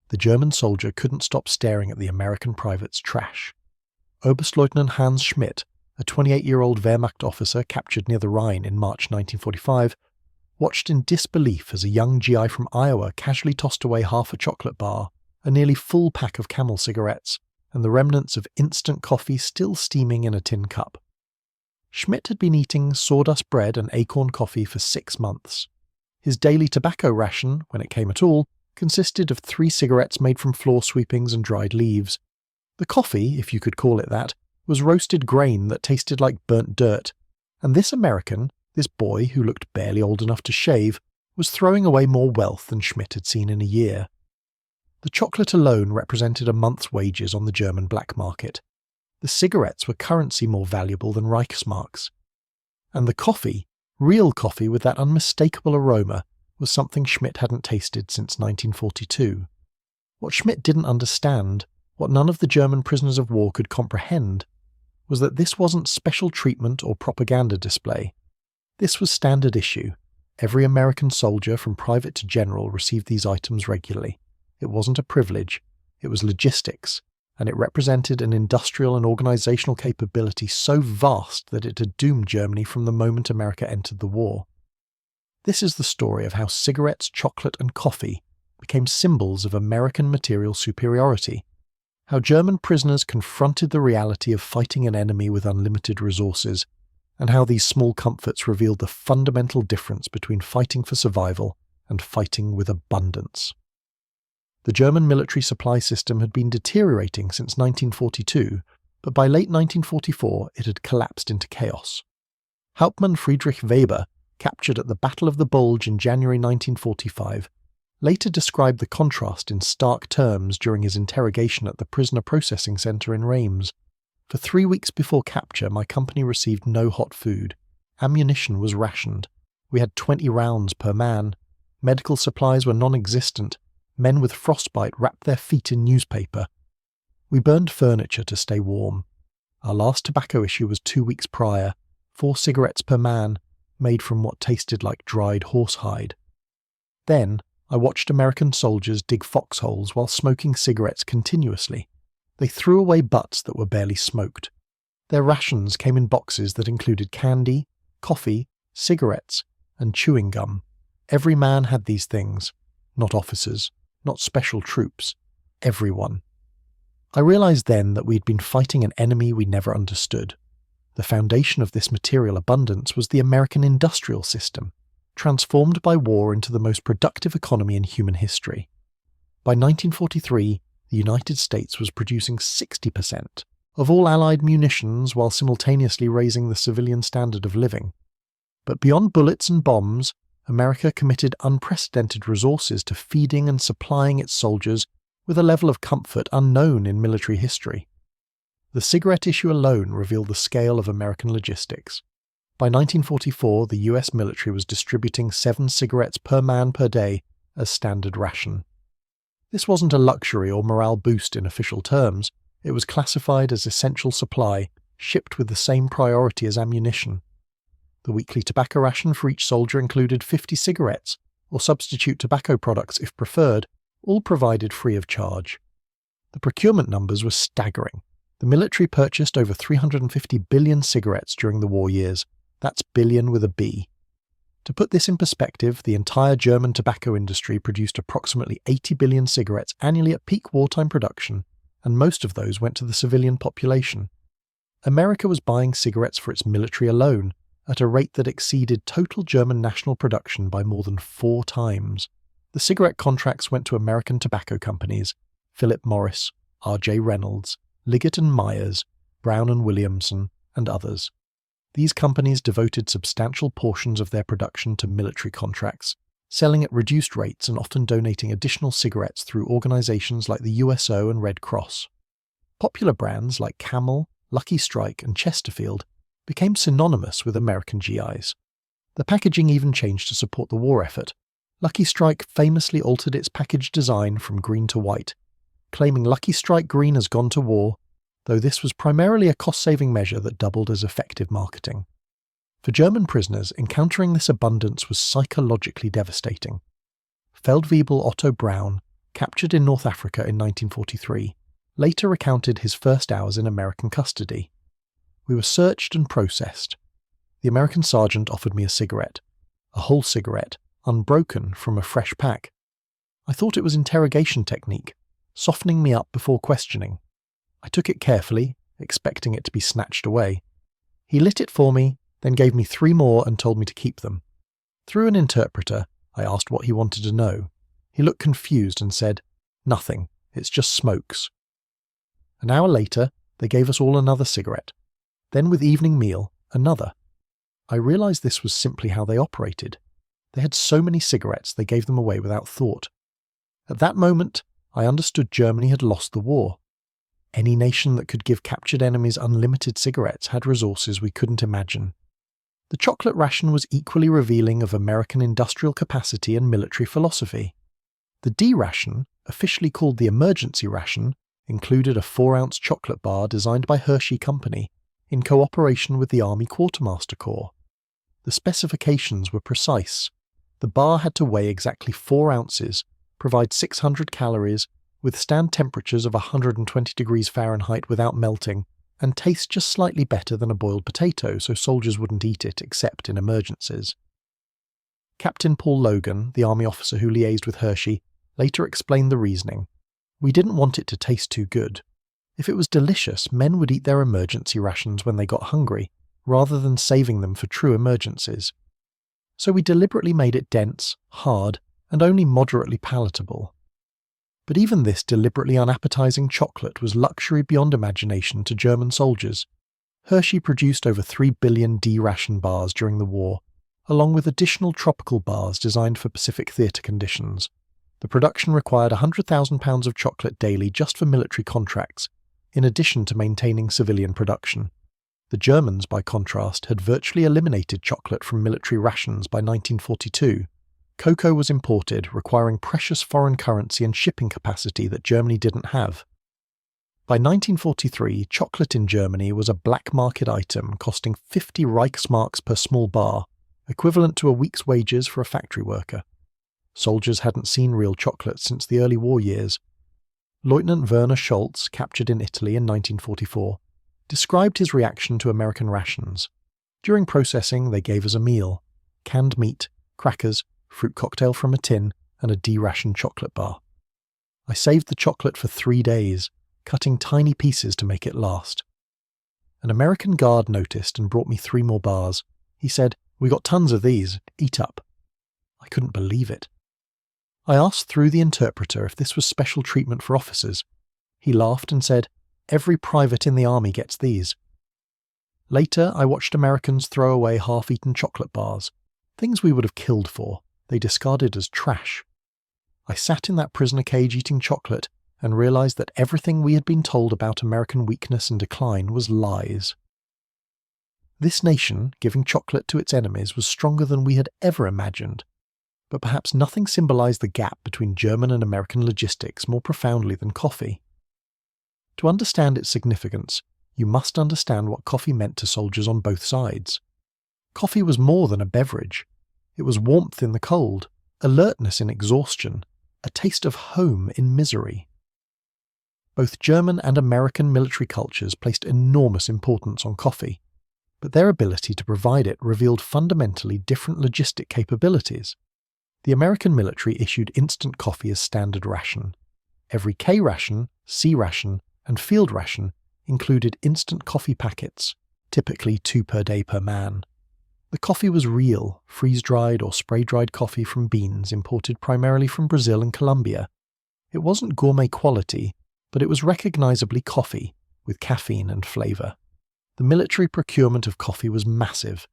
the German soldier couldn't stop staring at the American private's trash. Oberstleutnant Hans Schmidt, a 28-year-old Wehrmacht officer captured near the Rhine in March 1945, watched in disbelief as a young GI from Iowa casually tossed away half a chocolate bar, a nearly full pack of Camel cigarettes, and the remnants of instant coffee still steaming in a tin cup. Schmidt had been eating sawdust bread and acorn coffee for 6 months. His daily tobacco ration, when it came at all, consisted of 3 cigarettes made from floor sweepings and dried leaves. The coffee, if you could call it that, was roasted grain that tasted like burnt dirt, and this American, this boy who looked barely old enough to shave, was throwing away more wealth than Schmidt had seen in a year. The chocolate alone represented a month's wages on the German black market. The cigarettes were currency more valuable than Reichsmarks. And the coffee, real coffee with that unmistakable aroma, was something Schmidt hadn't tasted since 1942. What Schmidt didn't understand, what none of the German prisoners of war could comprehend, was that this wasn't special treatment or propaganda display. This was standard issue. Every American soldier from private to general received these items regularly. It wasn't a privilege, it was logistics, and it represented an industrial and organizational capability so vast that it had doomed Germany from the moment America entered the war. This is the story of how cigarettes, chocolate, and coffee became symbols of American material superiority, how German prisoners confronted the reality of fighting an enemy with unlimited resources, and how these small comforts revealed the fundamental difference between fighting for survival and fighting with abundance. The German military supply system had been deteriorating since 1942, but by late 1944 it had collapsed into chaos. Hauptmann Friedrich Weber, captured at the Battle of the Bulge in January 1945, later described the contrast in stark terms during his interrogation at the prisoner processing centre in Reims. For 3 weeks before capture, my company received no hot food. Ammunition was rationed. We had 20 rounds per man. Medical supplies were non-existent. Men with frostbite wrapped their feet in newspaper. We burned furniture to stay warm. Our last tobacco issue was 2 weeks prior, 4 cigarettes per man, made from what tasted like dried horsehide. Then, I watched American soldiers dig foxholes while smoking cigarettes continuously. They threw away butts that were barely smoked. Their rations came in boxes that included candy, coffee, cigarettes, and chewing gum. Every man had these things, not officers, not special troops, everyone. I realized then that we had been fighting an enemy we never understood. The foundation of this material abundance was the American industrial system, transformed by war into the most productive economy in human history. By 1943, the United States was producing 60% of all Allied munitions while simultaneously raising the civilian standard of living. But beyond bullets and bombs, America committed unprecedented resources to feeding and supplying its soldiers with a level of comfort unknown in military history. The cigarette issue alone revealed the scale of American logistics. By 1944, the US military was distributing 7 cigarettes per man per day as standard ration. This wasn't a luxury or morale boost in official terms. It was classified as essential supply, shipped with the same priority as ammunition. The weekly tobacco ration for each soldier included 50 cigarettes, or substitute tobacco products if preferred, all provided free of charge. The procurement numbers were staggering. The military purchased over 350 billion cigarettes during the war years. That's billion with a B. To put this in perspective, the entire German tobacco industry produced approximately 80 billion cigarettes annually at peak wartime production, and most of those went to the civilian population. America was buying cigarettes for its military alone, at a rate that exceeded total German national production by more than 4 times. The cigarette contracts went to American tobacco companies, Philip Morris, R.J. Reynolds, Liggett and Myers, Brown and Williamson, and others. These companies devoted substantial portions of their production to military contracts, selling at reduced rates and often donating additional cigarettes through organizations like the USO and Red Cross. Popular brands like Camel, Lucky Strike, and Chesterfield became synonymous with American GIs. The packaging even changed to support the war effort. Lucky Strike famously altered its package design from green to white, claiming Lucky Strike Green has gone to war, though this was primarily a cost-saving measure that doubled as effective marketing. For German prisoners, encountering this abundance was psychologically devastating. Feldwebel Otto Braun, captured in North Africa in 1943, later recounted his first hours in American custody. We were searched and processed. The American sergeant offered me a cigarette, a whole cigarette, unbroken from a fresh pack. I thought it was interrogation technique, softening me up before questioning. I took it carefully, expecting it to be snatched away. He lit it for me, then gave me 3 more and told me to keep them. Through an interpreter, I asked what he wanted to know. He looked confused and said, "Nothing, it's just smokes." An hour later, they gave us all another cigarette. Then with evening meal, another. I realised this was simply how they operated. They had so many cigarettes they gave them away without thought. At that moment, I understood Germany had lost the war. Any nation that could give captured enemies unlimited cigarettes had resources we couldn't imagine. The chocolate ration was equally revealing of American industrial capacity and military philosophy. The D ration, officially called the emergency ration, included a 4-ounce chocolate bar designed by Hershey Company in cooperation with the Army Quartermaster Corps. The specifications were precise. The bar had to weigh exactly 4 ounces, provide 600 calories, withstand temperatures of 120 degrees Fahrenheit without melting, and taste just slightly better than a boiled potato so soldiers wouldn't eat it except in emergencies. Captain Paul Logan, the Army officer who liaised with Hershey, later explained the reasoning. We didn't want it to taste too good. If it was delicious, men would eat their emergency rations when they got hungry, rather than saving them for true emergencies. So we deliberately made it dense, hard, and only moderately palatable. But even this deliberately unappetizing chocolate was luxury beyond imagination to German soldiers. Hershey produced over 3 billion D-ration bars during the war, along with additional tropical bars designed for Pacific theatre conditions. The production required 100,000 pounds of chocolate daily just for military contracts, in addition to maintaining civilian production. The Germans, by contrast, had virtually eliminated chocolate from military rations by 1942. Cocoa was imported, requiring precious foreign currency and shipping capacity that Germany didn't have. By 1943, chocolate in Germany was a black market item costing 50 Reichsmarks per small bar, equivalent to a week's wages for a factory worker. Soldiers hadn't seen real chocolate since the early war years. Lieutenant Werner Schultz, captured in Italy in 1944, described his reaction to American rations. During processing, they gave us a meal: canned meat, crackers, fruit cocktail from a tin, and a D-ration chocolate bar. I saved the chocolate for 3 days, cutting tiny pieces to make it last. An American guard noticed and brought me 3 more bars. He said, "We got tons of these, eat up." I couldn't believe it. I asked through the interpreter if this was special treatment for officers. He laughed and said, "Every private in the army gets these." Later, I watched Americans throw away half-eaten chocolate bars, things we would have killed for. They discarded as trash. I sat in that prisoner cage eating chocolate and realized that everything we had been told about American weakness and decline was lies. This nation, giving chocolate to its enemies, was stronger than we had ever imagined. But perhaps nothing symbolized the gap between German and American logistics more profoundly than coffee. To understand its significance, you must understand what coffee meant to soldiers on both sides. Coffee was more than a beverage. It was warmth in the cold, alertness in exhaustion, a taste of home in misery. Both German and American military cultures placed enormous importance on coffee, but their ability to provide it revealed fundamentally different logistic capabilities. The American military issued instant coffee as standard ration. Every K ration, C ration, and field ration included instant coffee packets, typically 2 per day per man. The coffee was real, freeze-dried or spray-dried coffee from beans imported primarily from Brazil and Colombia. It wasn't gourmet quality, but it was recognizably coffee, with caffeine and flavor. The military procurement of coffee was massive.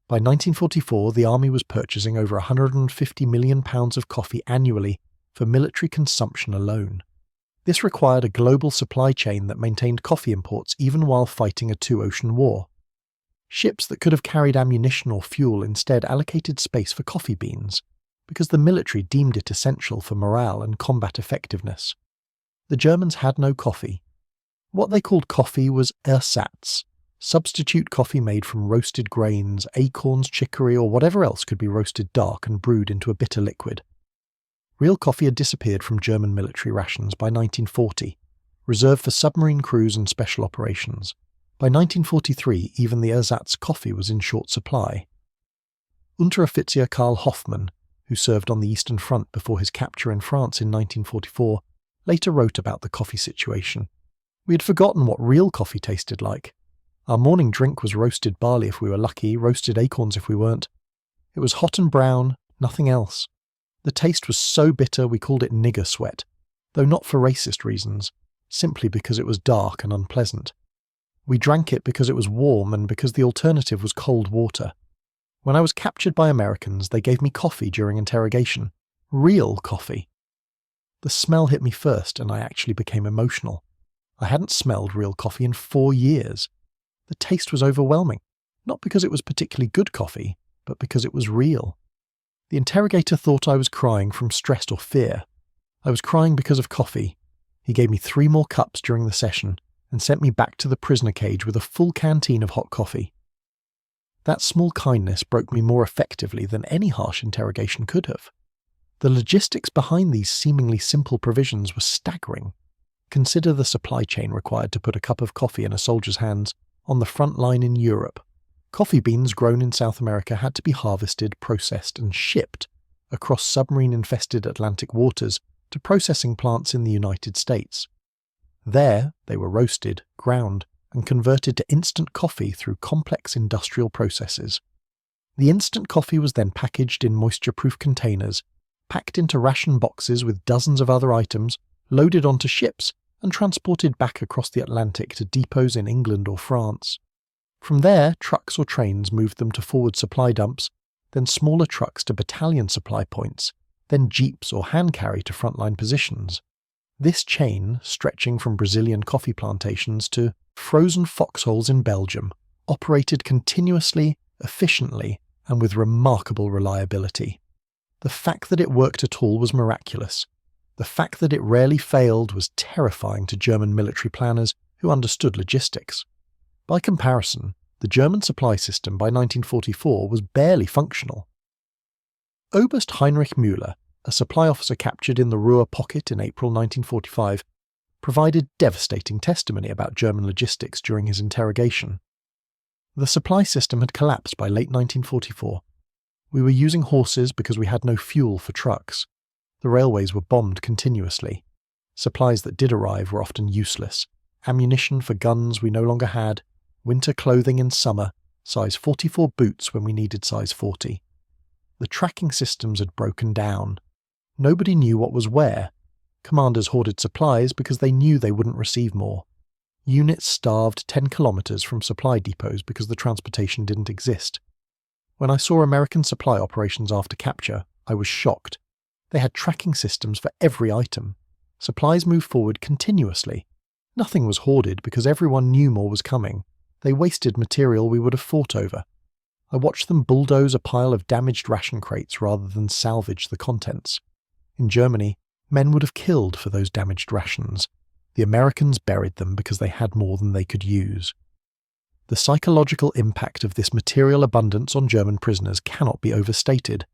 By 1944, the army was purchasing over 150 million pounds of coffee annually for military consumption alone. This required a global supply chain that maintained coffee imports even while fighting a 2-ocean war. Ships that could have carried ammunition or fuel instead allocated space for coffee beans, because the military deemed it essential for morale and combat effectiveness. The Germans had no coffee. What they called coffee was Ersatz, substitute coffee made from roasted grains, acorns, chicory, or whatever else could be roasted dark and brewed into a bitter liquid. Real coffee had disappeared from German military rations by 1940, reserved for submarine crews and special operations. By 1943, even the ersatz coffee was in short supply. Unteroffizier Karl Hoffmann, who served on the Eastern Front before his capture in France in 1944, later wrote about the coffee situation. We had forgotten what real coffee tasted like. Our morning drink was roasted barley if we were lucky, roasted acorns if we weren't. It was hot and brown, nothing else. The taste was so bitter we called it nigger sweat, though not for racist reasons, simply because it was dark and unpleasant. We drank it because it was warm and because the alternative was cold water. When I was captured by Americans, they gave me coffee during interrogation. Real coffee. The smell hit me first and I actually became emotional. I hadn't smelled real coffee in 4 years. The taste was overwhelming, not because it was particularly good coffee, but because it was real. The interrogator thought I was crying from stress or fear. I was crying because of coffee. He gave me 3 more cups during the session and sent me back to the prisoner cage with a full canteen of hot coffee. That small kindness broke me more effectively than any harsh interrogation could have. The logistics behind these seemingly simple provisions were staggering. Consider the supply chain required to put a cup of coffee in a soldier's hands on the front line in Europe. Coffee beans grown in South America had to be harvested, processed, and shipped across submarine-infested Atlantic waters to processing plants in the United States. There, they were roasted, ground, and converted to instant coffee through complex industrial processes. The instant coffee was then packaged in moisture-proof containers, packed into ration boxes with dozens of other items, loaded onto ships, and transported back across the Atlantic to depots in England or France. From there, trucks or trains moved them to forward supply dumps, then smaller trucks to battalion supply points, then jeeps or hand carry to frontline positions. This chain, stretching from Brazilian coffee plantations to frozen foxholes in Belgium, operated continuously, efficiently, and with remarkable reliability. The fact that it worked at all was miraculous. The fact that it rarely failed was terrifying to German military planners who understood logistics. By comparison, the German supply system by 1944 was barely functional. Oberst Heinrich Müller, a supply officer captured in the Ruhr Pocket in April 1945, provided devastating testimony about German logistics during his interrogation. The supply system had collapsed by late 1944. We were using horses because we had no fuel for trucks. The railways were bombed continuously. Supplies that did arrive were often useless. Ammunition for guns we no longer had, winter clothing in summer, size 44 boots when we needed size 40. The tracking systems had broken down. Nobody knew what was where. Commanders hoarded supplies because they knew they wouldn't receive more. Units starved 10 kilometers from supply depots because the transportation didn't exist. When I saw American supply operations after capture, I was shocked. They had tracking systems for every item. Supplies moved forward continuously. Nothing was hoarded because everyone knew more was coming. They wasted material we would have fought over. I watched them bulldoze a pile of damaged ration crates rather than salvage the contents. In Germany, men would have killed for those damaged rations. The Americans buried them because they had more than they could use. The psychological impact of this material abundance on German prisoners cannot be overstated.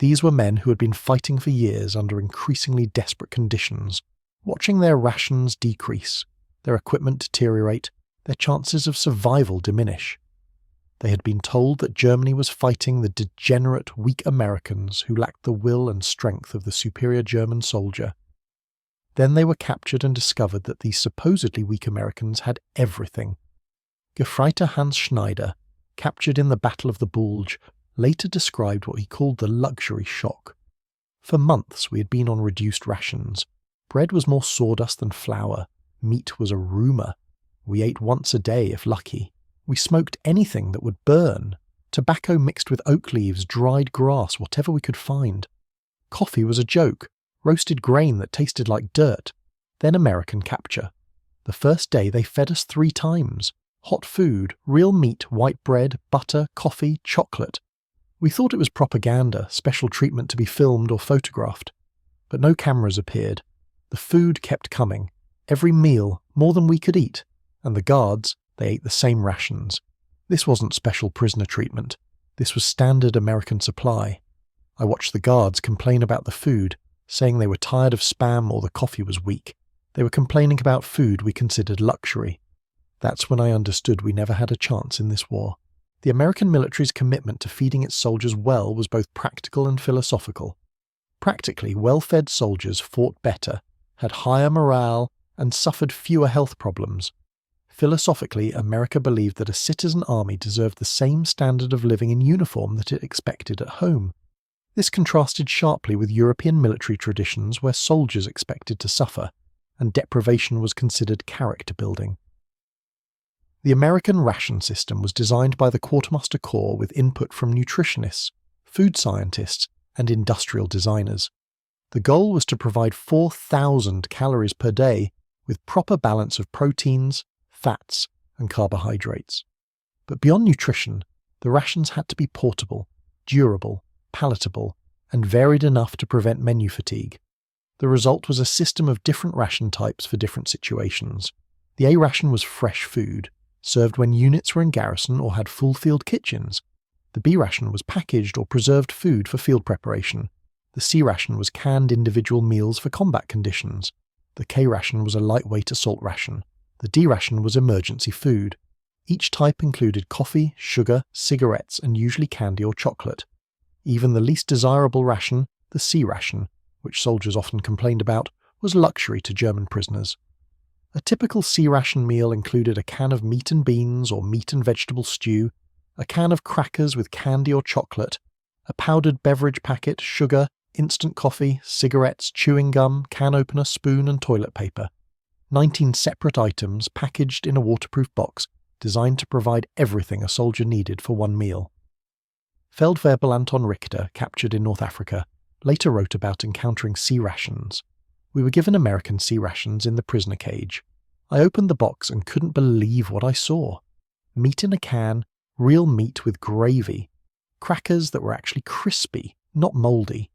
These were men who had been fighting for years under increasingly desperate conditions, watching their rations decrease, their equipment deteriorate, their chances of survival diminish. They had been told that Germany was fighting the degenerate, weak Americans who lacked the will and strength of the superior German soldier. Then they were captured and discovered that these supposedly weak Americans had everything. Gefreiter Hans Schneider, captured in the Battle of the Bulge, later described what he called the luxury shock. For months we had been on reduced rations. Bread was more sawdust than flour. Meat was a rumour. We ate once a day if lucky. We smoked anything that would burn. Tobacco mixed with oak leaves, dried grass, whatever we could find. Coffee was a joke. Roasted grain that tasted like dirt. Then American capture. The first day they fed us 3 times. Hot food, real meat, white bread, butter, coffee, chocolate. We thought it was propaganda, special treatment to be filmed or photographed. But no cameras appeared. The food kept coming. Every meal, more than we could eat. And the guards, they ate the same rations. This wasn't special prisoner treatment. This was standard American supply. I watched the guards complain about the food, saying they were tired of spam or the coffee was weak. They were complaining about food we considered luxury. That's when I understood we never had a chance in this war. The American military's commitment to feeding its soldiers well was both practical and philosophical. Practically, well-fed soldiers fought better, had higher morale, and suffered fewer health problems. Philosophically, America believed that a citizen army deserved the same standard of living in uniform that it expected at home. This contrasted sharply with European military traditions where soldiers expected to suffer, and deprivation was considered character building. The American ration system was designed by the Quartermaster Corps with input from nutritionists, food scientists, and industrial designers. The goal was to provide 4,000 calories per day with proper balance of proteins, fats, and carbohydrates. But beyond nutrition, the rations had to be portable, durable, palatable, and varied enough to prevent menu fatigue. The result was a system of different ration types for different situations. The A ration was fresh food, served when units were in garrison or had full field kitchens. The B ration was packaged or preserved food for field preparation. The C ration was canned individual meals for combat conditions. The K ration was a lightweight assault ration. The D ration was emergency food. Each type included coffee, sugar, cigarettes, and usually candy or chocolate. Even the least desirable ration, the C ration, which soldiers often complained about, was luxury to German prisoners. A typical C ration meal included a can of meat and beans or meat and vegetable stew, a can of crackers with candy or chocolate, a powdered beverage packet, sugar, instant coffee, cigarettes, chewing gum, can opener, spoon, and toilet paper. 19 separate items packaged in a waterproof box designed to provide everything a soldier needed for one meal. Feldwebel Anton Richter, captured in North Africa, later wrote about encountering C rations. We were given American C rations in the prisoner cage. I opened the box and couldn't believe what I saw. Meat in a can, real meat with gravy. Crackers that were actually crispy, not mouldy.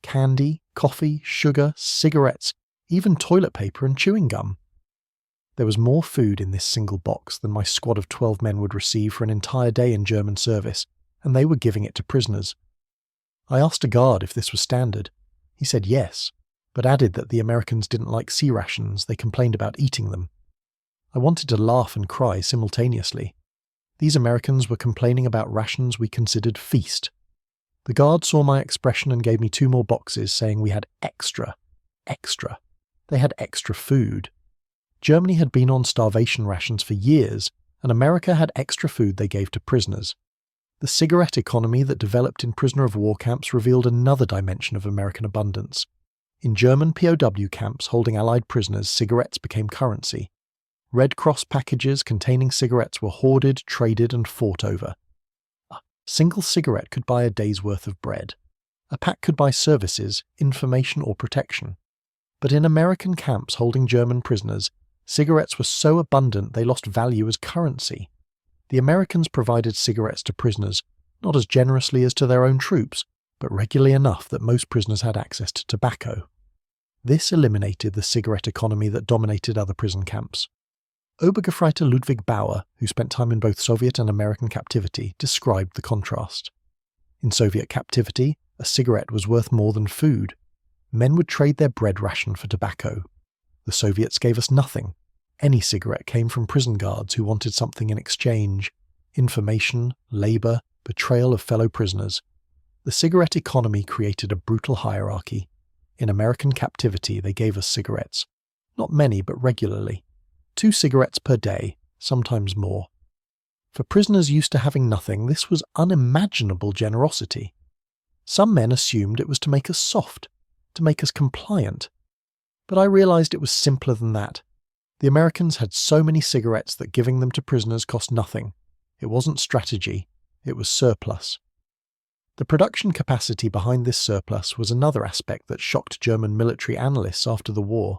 Candy, coffee, sugar, cigarettes, even toilet paper and chewing gum. There was more food in this single box than my squad of 12 men would receive for an entire day in German service, and they were giving it to prisoners. I asked a guard if this was standard. He said yes, but added that the Americans didn't like C rations, they complained about eating them. I wanted to laugh and cry simultaneously. These Americans were complaining about rations we considered feast. The guard saw my expression and gave me 2 more boxes saying we had extra. They had extra food. Germany had been on starvation rations for years, and America had extra food they gave to prisoners. The cigarette economy that developed in prisoner of war camps revealed another dimension of American abundance. In German POW camps holding Allied prisoners, cigarettes became currency. Red Cross packages containing cigarettes were hoarded, traded, and fought over. A single cigarette could buy a day's worth of bread. A pack could buy services, information, or protection. But in American camps holding German prisoners, cigarettes were so abundant they lost value as currency. The Americans provided cigarettes to prisoners, not as generously as to their own troops, but regularly enough that most prisoners had access to tobacco. This eliminated the cigarette economy that dominated other prison camps. Obergefreiter Ludwig Bauer, who spent time in both Soviet and American captivity, described the contrast. In Soviet captivity, a cigarette was worth more than food. Men would trade their bread ration for tobacco. The Soviets gave us nothing. Any cigarette came from prison guards who wanted something in exchange: information, labour, betrayal of fellow prisoners. The cigarette economy created a brutal hierarchy. In American captivity, they gave us cigarettes. Not many, but regularly. 2 cigarettes per day, sometimes more. For prisoners used to having nothing, this was unimaginable generosity. Some men assumed it was to make us soft, to make us compliant. But I realized it was simpler than that. The Americans had so many cigarettes that giving them to prisoners cost nothing. It wasn't strategy, it was surplus. The production capacity behind this surplus was another aspect that shocked German military analysts after the war.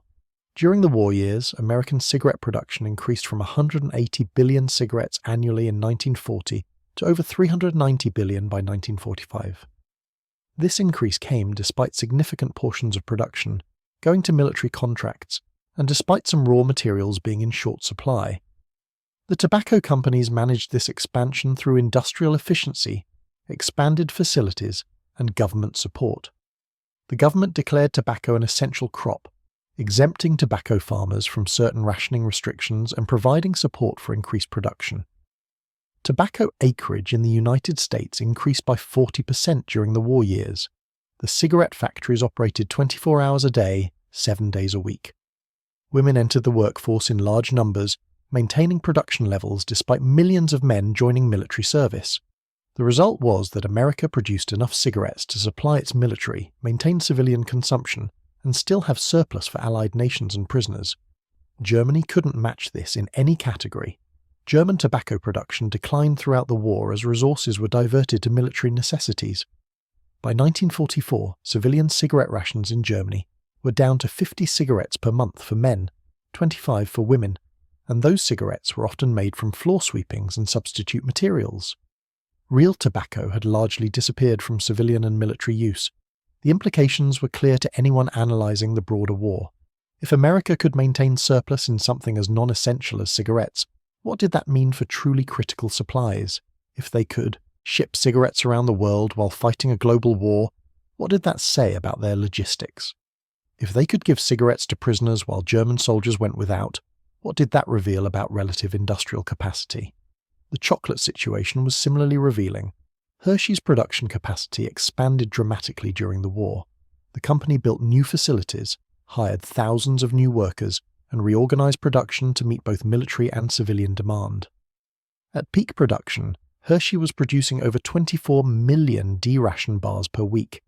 During the war years, American cigarette production increased from 180 billion cigarettes annually in 1940 to over 390 billion by 1945. This increase came despite significant portions of production going to military contracts, and despite some raw materials being in short supply. The tobacco companies managed this expansion through industrial efficiency, expanded facilities, and government support. the government declared tobacco an essential crop, exempting tobacco farmers from certain rationing restrictions and providing support for increased production. Tobacco acreage in the United States increased by 40% during the war years. The cigarette factories operated 24 hours a day, 7 days a week. Women entered the workforce in large numbers, maintaining production levels despite millions of men joining military service. The result was that America produced enough cigarettes to supply its military, maintain civilian consumption, and still have surplus for Allied nations and prisoners. Germany couldn't match this in any category. German tobacco production declined throughout the war as resources were diverted to military necessities. By 1944, civilian cigarette rations in Germany were down to 50 cigarettes per month for men, 25 for women, and those cigarettes were often made from floor sweepings and substitute materials. Real tobacco had largely disappeared from civilian and military use. The implications were clear to anyone analysing the broader war. If America could maintain surplus in something as non-essential as cigarettes, what did that mean for truly critical supplies? If they could ship cigarettes around the world while fighting a global war, what did that say about their logistics? If they could give cigarettes to prisoners while German soldiers went without, what did that reveal about relative industrial capacity? The chocolate situation was similarly revealing. Hershey's production capacity expanded dramatically during the war. The company built new facilities, hired thousands of new workers, and reorganized production to meet both military and civilian demand. At peak production, Hershey was producing over 24 million D-ration bars per week,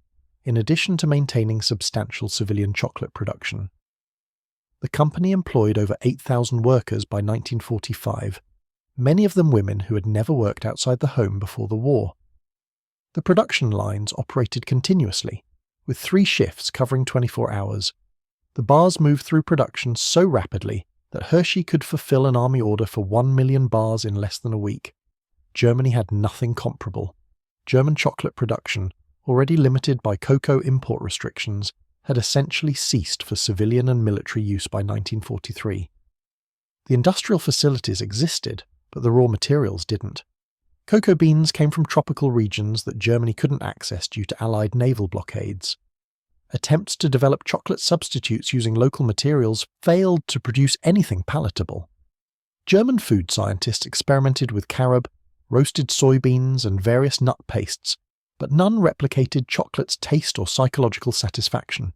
in addition to maintaining substantial civilian chocolate production. The company employed over 8,000 workers by 1945, many of them women who had never worked outside the home before the war. The production lines operated continuously, with 3 shifts covering 24 hours. The bars moved through production so rapidly that Hershey could fulfill an army order for 1 million bars in less than a week. Germany had nothing comparable. German chocolate production, already limited by cocoa import restrictions, had essentially ceased for civilian and military use by 1943. The industrial facilities existed, but the raw materials didn't. Cocoa beans came from tropical regions that Germany couldn't access due to Allied naval blockades. Attempts to develop chocolate substitutes using local materials failed to produce anything palatable. German food scientists experimented with carob, roasted soybeans, and various nut pastes, but none replicated chocolate's taste or psychological satisfaction.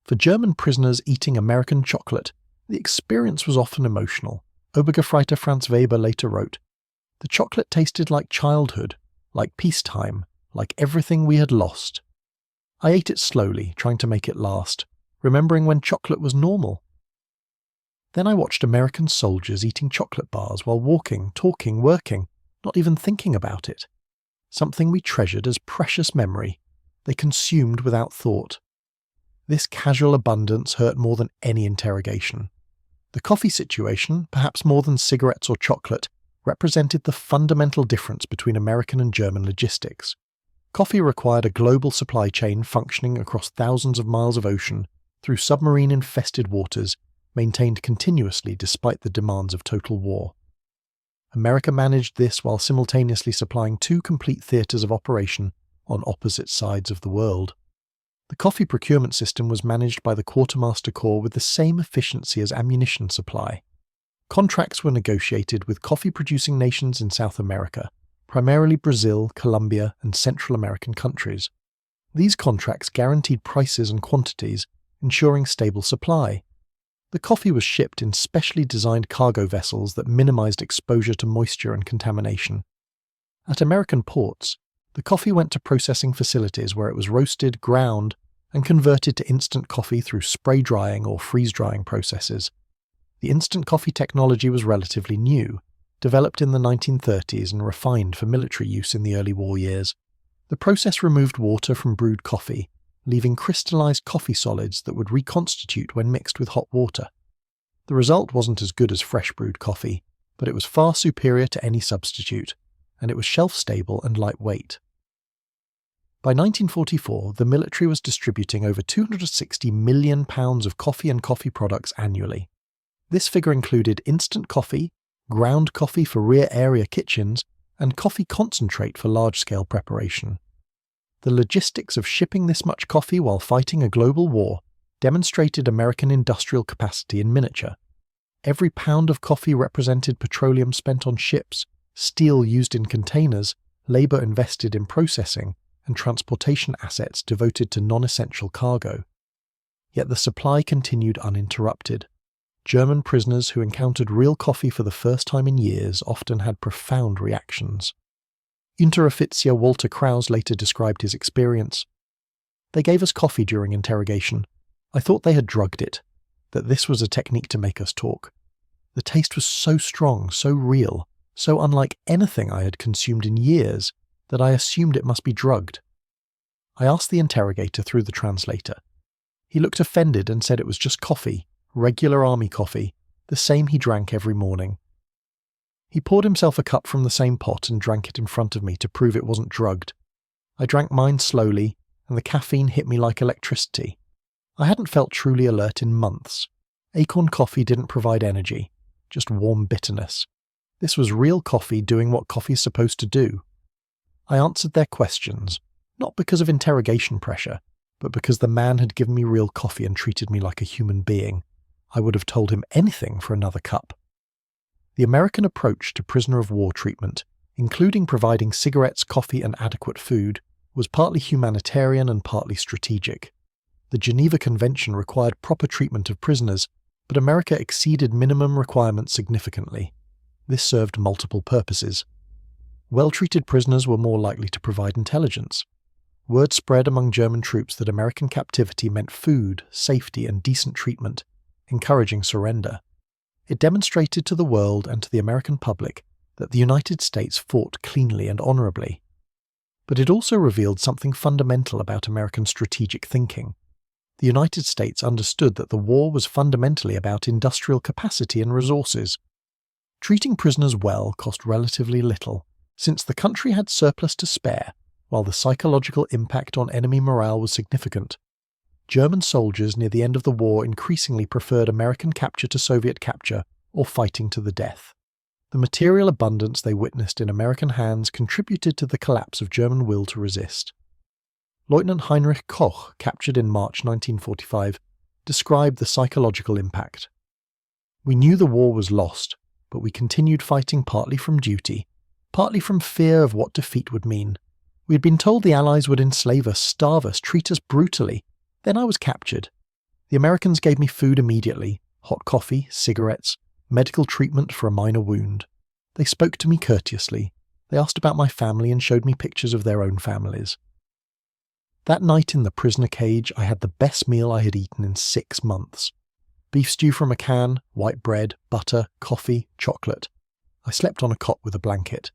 For German prisoners eating American chocolate, the experience was often emotional. Obergefreiter Franz Weber later wrote, "The chocolate tasted like childhood, like peacetime, like everything we had lost. I ate it slowly, trying to make it last, remembering when chocolate was normal. Then I watched American soldiers eating chocolate bars while walking, talking, working, not even thinking about it. Something we treasured as precious memory, they consumed without thought. This casual abundance hurt more than any interrogation. The coffee situation, perhaps more than cigarettes or chocolate, represented the fundamental difference between American and German logistics. Coffee required a global supply chain functioning across thousands of miles of ocean, through submarine-infested waters, maintained continuously despite the demands of total war. America managed this while simultaneously supplying 2 complete theatres of operation on opposite sides of the world. The coffee procurement system was managed by the Quartermaster Corps with the same efficiency as ammunition supply. Contracts were negotiated with coffee-producing nations in South America, primarily Brazil, Colombia, and Central American countries. These contracts guaranteed prices and quantities, ensuring stable supply. The coffee was shipped in specially designed cargo vessels that minimized exposure to moisture and contamination. At American ports, the coffee went to processing facilities where it was roasted, ground, and converted to instant coffee through spray drying or freeze drying processes. The instant coffee technology was relatively new, developed in the 1930s and refined for military use in the early war years. The process removed water from brewed coffee, leaving crystallized coffee solids that would reconstitute when mixed with hot water. The result wasn't as good as fresh brewed coffee, but it was far superior to any substitute, and it was shelf-stable and lightweight. By 1944, the military was distributing over £260 million of coffee and coffee products annually. This figure included instant coffee, ground coffee for rear area kitchens, and coffee concentrate for large-scale preparation. The logistics of shipping this much coffee while fighting a global war demonstrated American industrial capacity in miniature. Every pound of coffee represented petroleum spent on ships, steel used in containers, labour invested in processing, and transportation assets devoted to non-essential cargo. Yet the supply continued uninterrupted. German prisoners who encountered real coffee for the first time in years often had profound reactions. Unteroffizier Walter Krause later described his experience. "They gave us coffee during interrogation. I thought they had drugged it, that this was a technique to make us talk. The taste was so strong, so real, so unlike anything I had consumed in years, that I assumed it must be drugged." I asked the interrogator through the translator. He looked offended and said it was just coffee, regular army coffee, the same he drank every morning. He poured himself a cup from the same pot and drank it in front of me to prove it wasn't drugged. I drank mine slowly, and the caffeine hit me like electricity. I hadn't felt truly alert in months. Acorn coffee didn't provide energy, just warm bitterness. This was real coffee doing what coffee's supposed to do. I answered their questions, not because of interrogation pressure, but because the man had given me real coffee and treated me like a human being. I would have told him anything for another cup. The American approach to prisoner of war treatment, including providing cigarettes, coffee, and adequate food, was partly humanitarian and partly strategic. The Geneva Convention required proper treatment of prisoners, but America exceeded minimum requirements significantly. This served multiple purposes. Well-treated prisoners were more likely to provide intelligence. Word spread among German troops that American captivity meant food, safety, and decent treatment, encouraging surrender. It demonstrated to the world and to the American public that the United States fought cleanly and honorably. But it also revealed something fundamental about American strategic thinking. The United States understood that the war was fundamentally about industrial capacity and resources. Treating prisoners well cost relatively little, since the country had surplus to spare, while the psychological impact on enemy morale was significant. German soldiers near the end of the war increasingly preferred American capture to Soviet capture or fighting to the death. The material abundance they witnessed in American hands contributed to the collapse of German will to resist. Lieutenant Heinrich Koch, captured in March 1945, described the psychological impact. "We knew the war was lost, but we continued fighting partly from duty, partly from fear of what defeat would mean. We had been told the Allies would enslave us, starve us, treat us brutally. Then I was captured. The Americans gave me food immediately, hot coffee, cigarettes, medical treatment for a minor wound. They spoke to me courteously. They asked about my family and showed me pictures of their own families. That night in the prisoner cage, I had the best meal I had eaten in 6 months. Beef stew from a can, white bread, butter, coffee, chocolate. I slept on a cot with a blanket.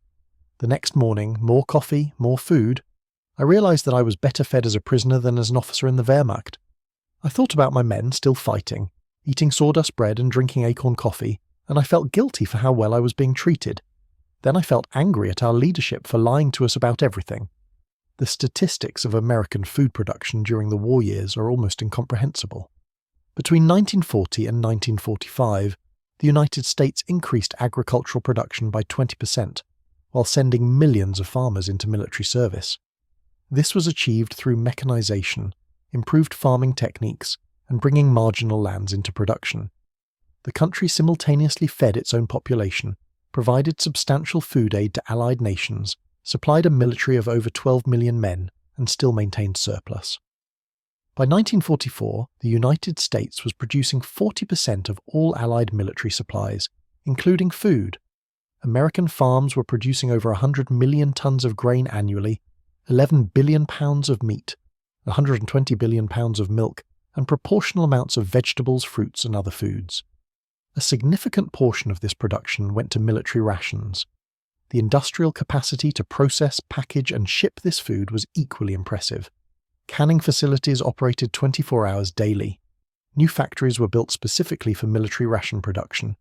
The next morning, more coffee, more food. I realised that I was better fed as a prisoner than as an officer in the Wehrmacht. I thought about my men still fighting, eating sawdust bread and drinking acorn coffee, and I felt guilty for how well I was being treated. Then I felt angry at our leadership for lying to us about everything. The statistics of American food production during the war years are almost incomprehensible. Between 1940 and 1945, the United States increased agricultural production by 20%, while sending millions of farmers into military service. This was achieved through mechanization, improved farming techniques, and bringing marginal lands into production. The country simultaneously fed its own population, provided substantial food aid to allied nations, supplied a military of over 12 million men, and still maintained surplus. By 1944, the United States was producing 40% of all Allied military supplies, including food. American farms were producing over 100 million tons of grain annually, 11 billion pounds of meat, 120 billion pounds of milk, and proportional amounts of vegetables, fruits, and other foods. A significant portion of this production went to military rations. The industrial capacity to process, package, and ship this food was equally impressive. Canning facilities operated 24 hours daily. New factories were built specifically for military ration production.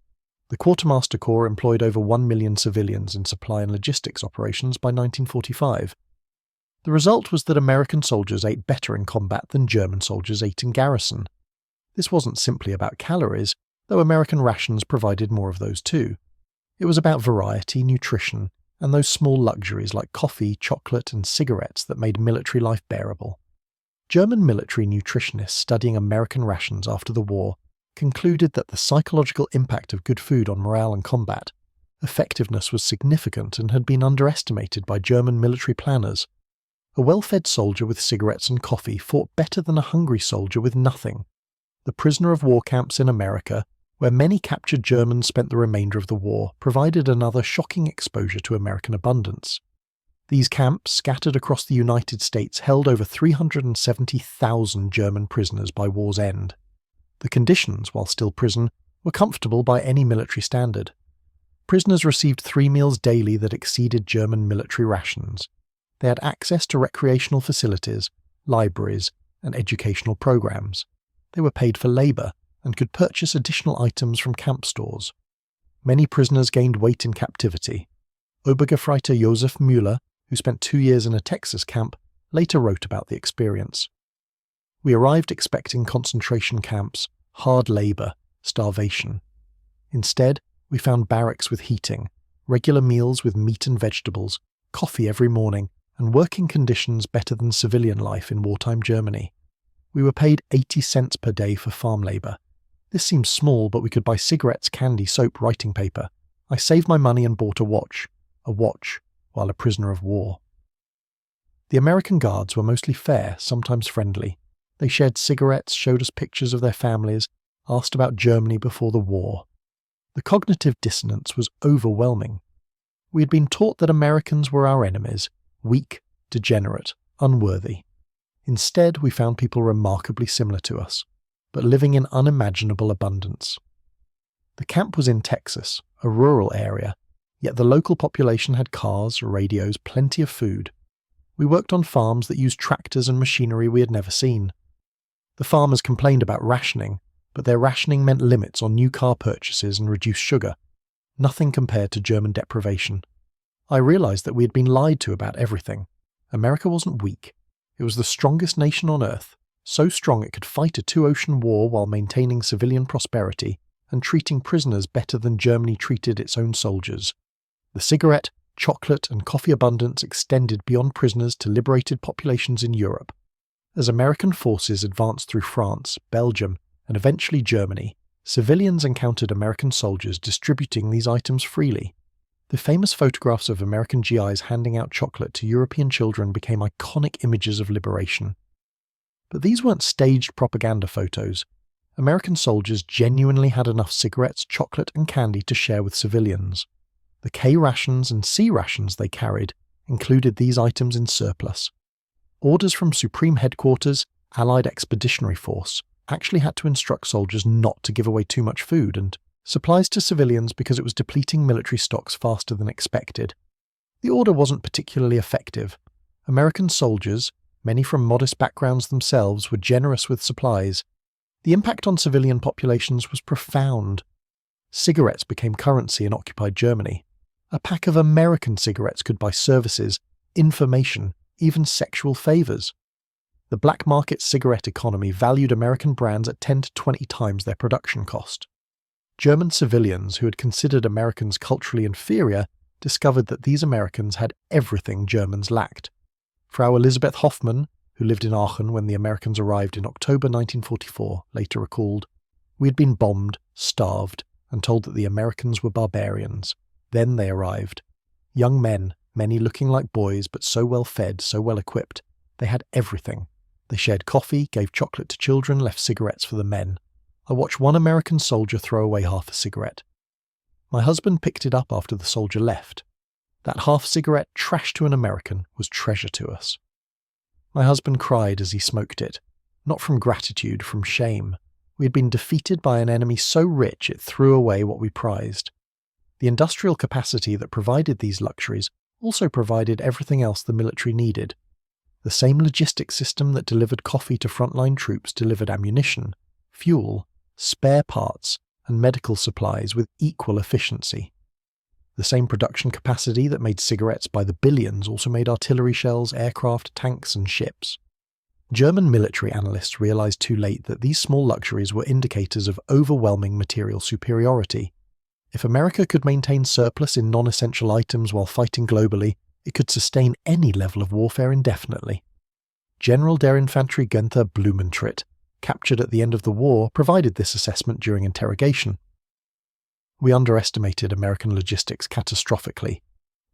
The Quartermaster Corps employed over 1 million civilians in supply and logistics operations by 1945. The result was that American soldiers ate better in combat than German soldiers ate in garrison. This wasn't simply about calories, though American rations provided more of those too. It was about variety, nutrition, and those small luxuries like coffee, chocolate, and cigarettes that made military life bearable. German military nutritionists studying American rations after the war concluded that the psychological impact of good food on morale and combat effectiveness was significant and had been underestimated by German military planners. A well-fed soldier with cigarettes and coffee fought better than a hungry soldier with nothing. The prisoner of war camps in America, where many captured Germans spent the remainder of the war, provided another shocking exposure to American abundance. These camps, scattered across the United States, held over 370,000 German prisoners by war's end. The conditions, while still prison, were comfortable by any military standard. Prisoners received 3 meals daily that exceeded German military rations. They had access to recreational facilities, libraries, and educational programs. They were paid for labour and could purchase additional items from camp stores. Many prisoners gained weight in captivity. Obergefreiter Josef Müller, who spent 2 years in a Texas camp, later wrote about the experience. We arrived expecting concentration camps, hard labour, starvation. Instead, we found barracks with heating, regular meals with meat and vegetables, coffee every morning, and working conditions better than civilian life in wartime Germany. We were paid 80 cents per day for farm labour. This seems small, but we could buy cigarettes, candy, soap, writing paper. I saved my money and bought a watch, while a prisoner of war. The American guards were mostly fair, sometimes friendly. They shared cigarettes, showed us pictures of their families, asked about Germany before the war. The cognitive dissonance was overwhelming. We had been taught that Americans were our enemies, weak, degenerate, unworthy. Instead, we found people remarkably similar to us, but living in unimaginable abundance. The camp was in Texas, a rural area, yet the local population had cars, radios, plenty of food. We worked on farms that used tractors and machinery we had never seen. The farmers complained about rationing, but their rationing meant limits on new car purchases and reduced sugar. Nothing compared to German deprivation. I realized that we had been lied to about everything. America wasn't weak. It was the strongest nation on earth, so strong it could fight a 2-ocean war while maintaining civilian prosperity and treating prisoners better than Germany treated its own soldiers. The cigarette, chocolate, and coffee abundance extended beyond prisoners to liberated populations in Europe. As American forces advanced through France, Belgium, and eventually Germany, civilians encountered American soldiers distributing these items freely. The famous photographs of American GIs handing out chocolate to European children became iconic images of liberation. But these weren't staged propaganda photos. American soldiers genuinely had enough cigarettes, chocolate, and candy to share with civilians. The K rations and C rations they carried included these items in surplus. Orders from Supreme Headquarters, Allied Expeditionary Force, actually had to instruct soldiers not to give away too much food and supplies to civilians because it was depleting military stocks faster than expected. The order wasn't particularly effective. American soldiers, many from modest backgrounds themselves, were generous with supplies. The impact on civilian populations was profound. Cigarettes became currency in occupied Germany. A pack of American cigarettes could buy services, information, even sexual favours. The black market cigarette economy valued American brands at 10 to 20 times their production cost. German civilians who had considered Americans culturally inferior discovered that these Americans had everything Germans lacked. Frau Elisabeth Hoffmann, who lived in Aachen when the Americans arrived in October 1944, later recalled, "We had been bombed, starved, and told that the Americans were barbarians. Then they arrived. Young men, many looking like boys but so well fed, so well equipped. They had everything. They shared coffee, gave chocolate to children, left cigarettes for the men. I watched one American soldier throw away half a cigarette. My husband picked it up after the soldier left. That half cigarette, trash to an American, was treasure to us." My husband cried as he smoked it, not from gratitude, from shame. We had been defeated by an enemy so rich it threw away what we prized. The industrial capacity that provided these luxuries also provided everything else the military needed. The same logistics system that delivered coffee to frontline troops delivered ammunition, fuel, spare parts, and medical supplies with equal efficiency. The same production capacity that made cigarettes by the billions also made artillery shells, aircraft, tanks, and ships. German military analysts realized too late that these small luxuries were indicators of overwhelming material superiority. If America could maintain surplus in non-essential items while fighting globally, it could sustain any level of warfare indefinitely. General der Infanterie Günther Blumentritt, captured at the end of the war, provided this assessment during interrogation. We underestimated American logistics catastrophically.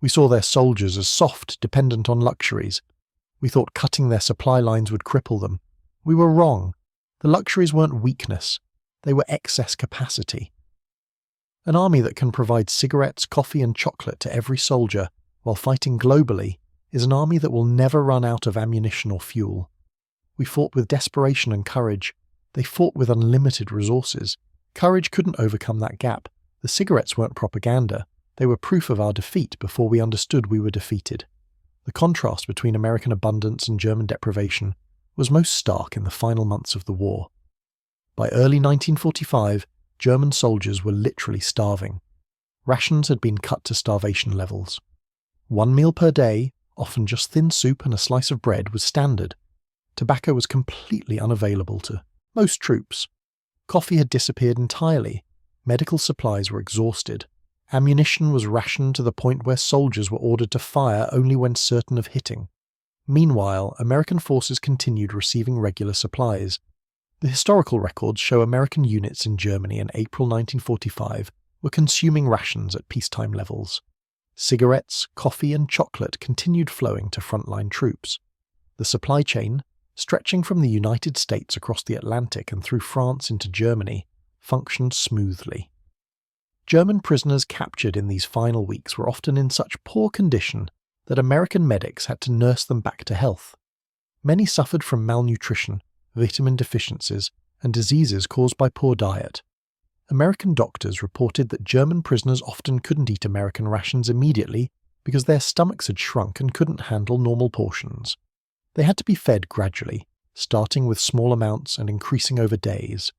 We saw their soldiers as soft, dependent on luxuries. We thought cutting their supply lines would cripple them. We were wrong. The luxuries weren't weakness. They were excess capacity. An army that can provide cigarettes, coffee and chocolate to every soldier while fighting globally is an army that will never run out of ammunition or fuel. We fought with desperation and courage. They fought with unlimited resources. Courage couldn't overcome that gap. The cigarettes weren't propaganda. They were proof of our defeat before we understood we were defeated. The contrast between American abundance and German deprivation was most stark in the final months of the war. By early 1945, German soldiers were literally starving. Rations had been cut to starvation levels. 1 meal per day, often just thin soup and a slice of bread, was standard. Tobacco was completely unavailable to most troops. Coffee had disappeared entirely. Medical supplies were exhausted. Ammunition was rationed to the point where soldiers were ordered to fire only when certain of hitting. Meanwhile, American forces continued receiving regular supplies. The historical records show American units in Germany in April 1945 were consuming rations at peacetime levels. Cigarettes, coffee and chocolate continued flowing to frontline troops. The supply chain, stretching from the United States across the Atlantic and through France into Germany, functioned smoothly. German prisoners captured in these final weeks were often in such poor condition that American medics had to nurse them back to health. Many suffered from malnutrition, vitamin deficiencies, and diseases caused by poor diet. American doctors reported that German prisoners often couldn't eat American rations immediately because their stomachs had shrunk and couldn't handle normal portions. They had to be fed gradually, starting with small amounts and increasing over days.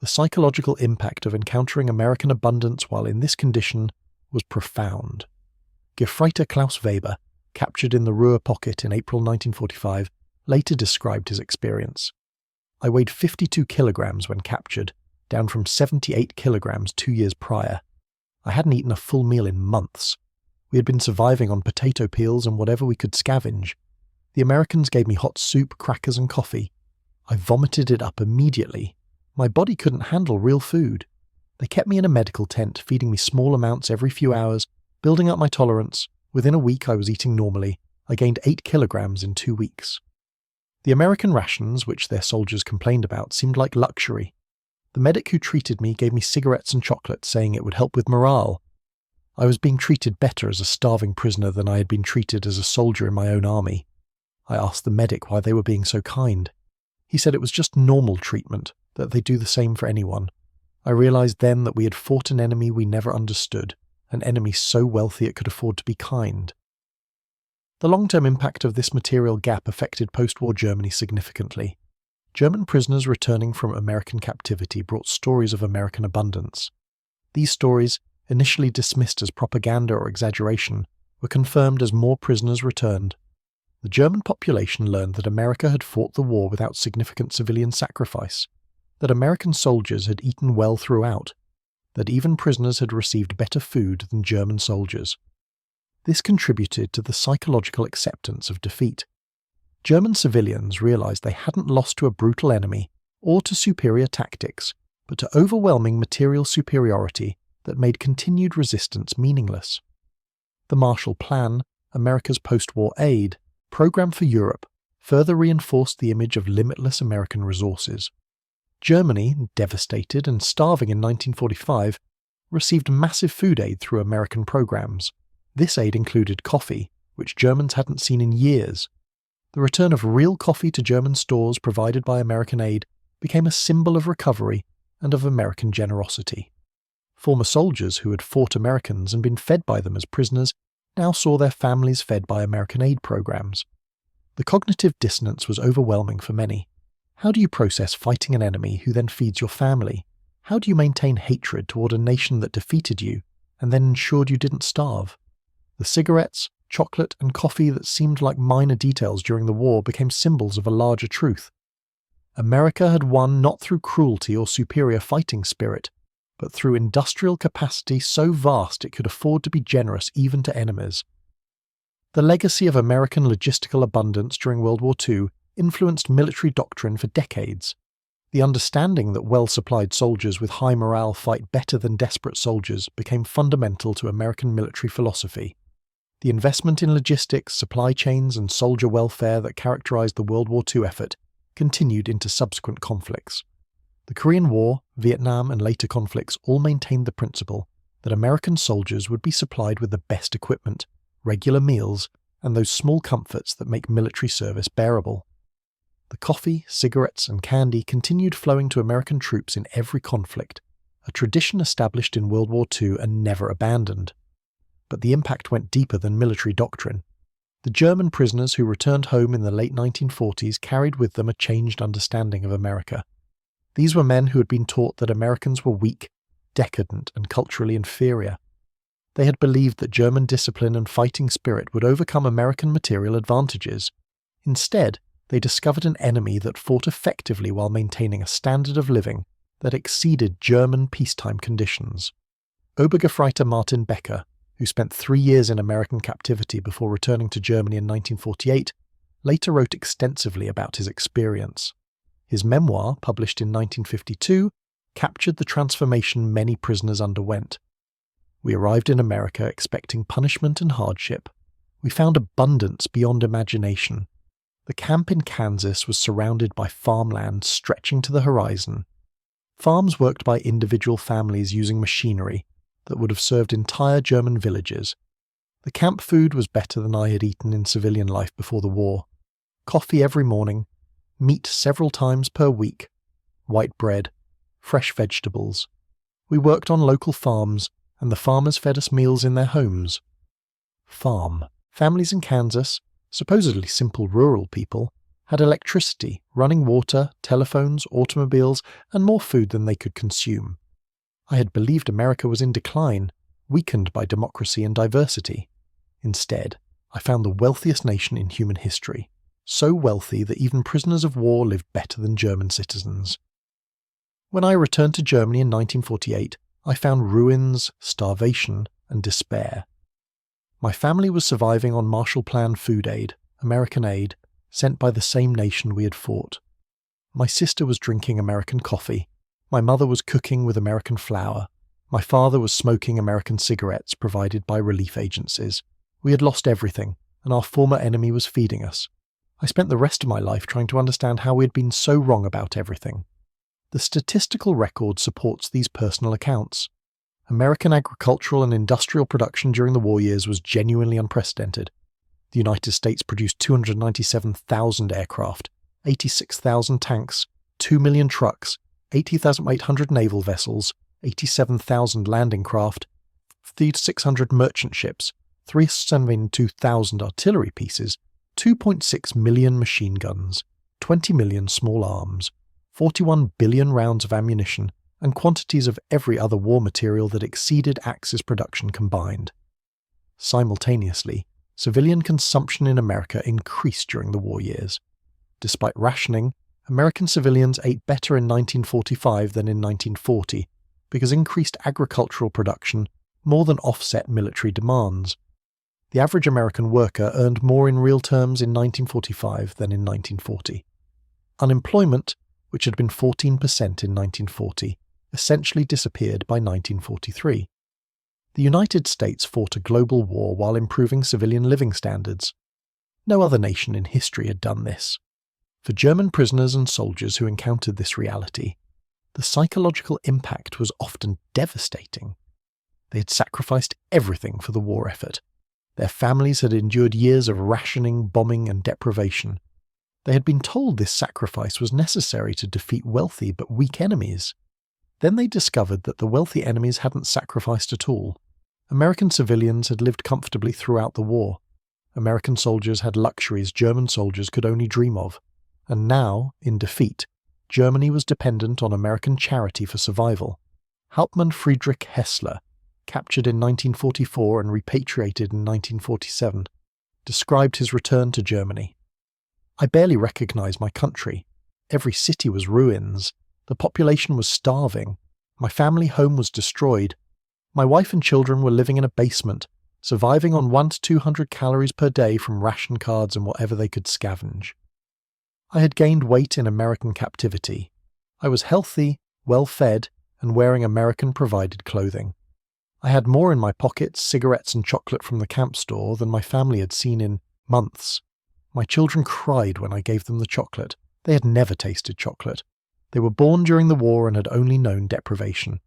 The psychological impact of encountering American abundance while in this condition was profound. Gefreiter Klaus Weber, captured in the Ruhr pocket in April 1945, later described his experience. I weighed 52 kilograms when captured, down from 78 kilograms 2 years prior. I hadn't eaten a full meal in months. We had been surviving on potato peels and whatever we could scavenge. The Americans gave me hot soup, crackers and coffee. I vomited it up immediately. My body couldn't handle real food. They kept me in a medical tent, feeding me small amounts every few hours, building up my tolerance. Within a week I was eating normally. I gained 8 kilograms in 2 weeks. The American rations, which their soldiers complained about, seemed like luxury. The medic who treated me gave me cigarettes and chocolate, saying it would help with morale. I was being treated better as a starving prisoner than I had been treated as a soldier in my own army. I asked the medic why they were being so kind. He said it was just normal treatment, that they do the same for anyone. I realized then that we had fought an enemy we never understood, an enemy so wealthy it could afford to be kind. The long-term impact of this material gap affected post-war Germany significantly. German prisoners returning from American captivity brought stories of American abundance. These stories, initially dismissed as propaganda or exaggeration, were confirmed as more prisoners returned. The German population learned that America had fought the war without significant civilian sacrifice, that American soldiers had eaten well throughout, that even prisoners had received better food than German soldiers. This contributed to the psychological acceptance of defeat. German civilians realized they hadn't lost to a brutal enemy or to superior tactics, but to overwhelming material superiority that made continued resistance meaningless. The Marshall Plan, America's post-war aid, program for Europe, further reinforced the image of limitless American resources. Germany, devastated and starving in 1945, received massive food aid through American programs. This aid included coffee, which Germans hadn't seen in years. The return of real coffee to German stores provided by American aid became a symbol of recovery and of American generosity. Former soldiers who had fought Americans and been fed by them as prisoners now saw their families fed by American aid programs. The cognitive dissonance was overwhelming for many. How do you process fighting an enemy who then feeds your family? How do you maintain hatred toward a nation that defeated you and then ensured you didn't starve? The cigarettes, chocolate, and coffee that seemed like minor details during the war became symbols of a larger truth. America had won not through cruelty or superior fighting spirit, but through industrial capacity so vast it could afford to be generous even to enemies. The legacy of American logistical abundance during World War II influenced military doctrine for decades. The understanding that well-supplied soldiers with high morale fight better than desperate soldiers became fundamental to American military philosophy. The investment in logistics, supply chains, and soldier welfare that characterized the World War II effort continued into subsequent conflicts. The Korean War, Vietnam, and later conflicts all maintained the principle that American soldiers would be supplied with the best equipment, regular meals, and those small comforts that make military service bearable. The coffee, cigarettes, and candy continued flowing to American troops in every conflict, a tradition established in World War II and never abandoned. But the impact went deeper than military doctrine. The German prisoners who returned home in the late 1940s carried with them a changed understanding of America. These were men who had been taught that Americans were weak, decadent, and culturally inferior. They had believed that German discipline and fighting spirit would overcome American material advantages. Instead, they discovered an enemy that fought effectively while maintaining a standard of living that exceeded German peacetime conditions. Obergefreiter Martin Becker, who spent 3 years in American captivity before returning to Germany in 1948, later wrote extensively about his experience. His memoir, published in 1952, captured the transformation many prisoners underwent. We arrived in America expecting punishment and hardship. We found abundance beyond imagination. The camp in Kansas was surrounded by farmland stretching to the horizon. Farms worked by individual families using machinery that would have served entire German villages. The camp food was better than I had eaten in civilian life before the war. Coffee every morning, meat several times per week, white bread, fresh vegetables. We worked on local farms, and the farmers fed us meals in their homes. Farm. Families in Kansas, supposedly simple rural people, had electricity, running water, telephones, automobiles, and more food than they could consume. I had believed America was in decline, weakened by democracy and diversity. Instead, I found the wealthiest nation in human history, so wealthy that even prisoners of war lived better than German citizens. When I returned to Germany in 1948, I found ruins, starvation, and despair. My family was surviving on Marshall Plan food aid, American aid, sent by the same nation we had fought. My sister was drinking American coffee. My mother was cooking with American flour. My father was smoking American cigarettes provided by relief agencies. We had lost everything, and our former enemy was feeding us. I spent the rest of my life trying to understand how we had been so wrong about everything. The statistical record supports these personal accounts. American agricultural and industrial production during the war years was genuinely unprecedented. The United States produced 297,000 aircraft, 86,000 tanks, 2 million trucks, 80,800 naval vessels, 87,000 landing craft, 600 merchant ships, 372,000 artillery pieces, 2.6 million machine guns, 20 million small arms, 41 billion rounds of ammunition, and quantities of every other war material that exceeded Axis production combined. Simultaneously, civilian consumption in America increased during the war years. Despite rationing, American civilians ate better in 1945 than in 1940 because increased agricultural production more than offset military demands. The average American worker earned more in real terms in 1945 than in 1940. Unemployment, which had been 14% in 1940, essentially disappeared by 1943. The United States fought a global war while improving civilian living standards. No other nation in history had done this. For German prisoners and soldiers who encountered this reality, the psychological impact was often devastating. They had sacrificed everything for the war effort. Their families had endured years of rationing, bombing, and deprivation. They had been told this sacrifice was necessary to defeat wealthy but weak enemies. Then they discovered that the wealthy enemies hadn't sacrificed at all. American civilians had lived comfortably throughout the war. American soldiers had luxuries German soldiers could only dream of. And now, in defeat, Germany was dependent on American charity for survival. Hauptmann Friedrich Hessler, captured in 1944 and repatriated in 1947, described his return to Germany. "I barely recognized my country. Every city was ruins. The population was starving. My family home was destroyed. My wife and children were living in a basement, surviving on 1 to 200 calories per day from ration cards and whatever they could scavenge. I had gained weight in American captivity. I was healthy, well-fed, and wearing American-provided clothing. I had more in my pockets, cigarettes and chocolate from the camp store, than my family had seen in months. My children cried when I gave them the chocolate. They had never tasted chocolate. They were born during the war and had only known deprivation.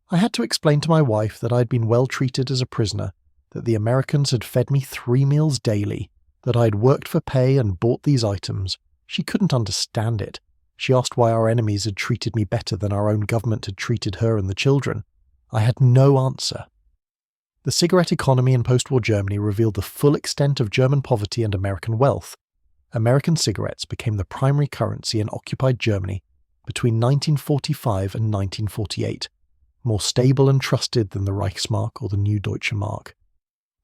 I had to explain to my wife that I had been well treated as a prisoner, that the Americans had fed me 3 meals daily, that I had worked for pay and bought these items. She couldn't understand it. She asked why our enemies had treated me better than our own government had treated her and the children. I had no answer. The cigarette economy in post-war Germany revealed the full extent of German poverty and American wealth. American cigarettes became the primary currency in occupied Germany between 1945 and 1948, more stable and trusted than the Reichsmark or the new Deutsche Mark.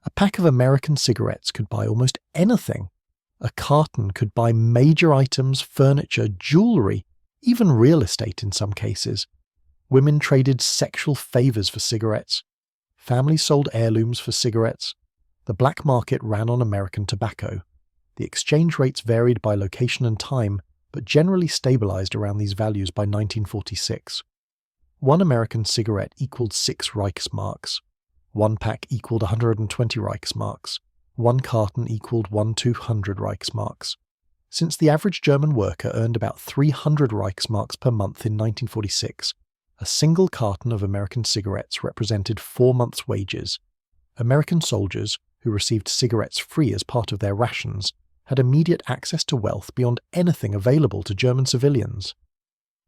A pack of American cigarettes could buy almost anything. A carton could buy major items, furniture, jewellery, even real estate in some cases. Women traded sexual favours for cigarettes. Families sold heirlooms for cigarettes. The black market ran on American tobacco. The exchange rates varied by location and time, but generally stabilised around these values by 1946. 1 American cigarette equaled 6 Reichsmarks. 1 pack equaled 120 Reichsmarks. 1 carton equaled 1/200 Reichsmarks. Since the average German worker earned about 300 Reichsmarks per month in 1946, a single carton of American cigarettes represented 4 months' wages. American soldiers, who received cigarettes free as part of their rations, had immediate access to wealth beyond anything available to German civilians.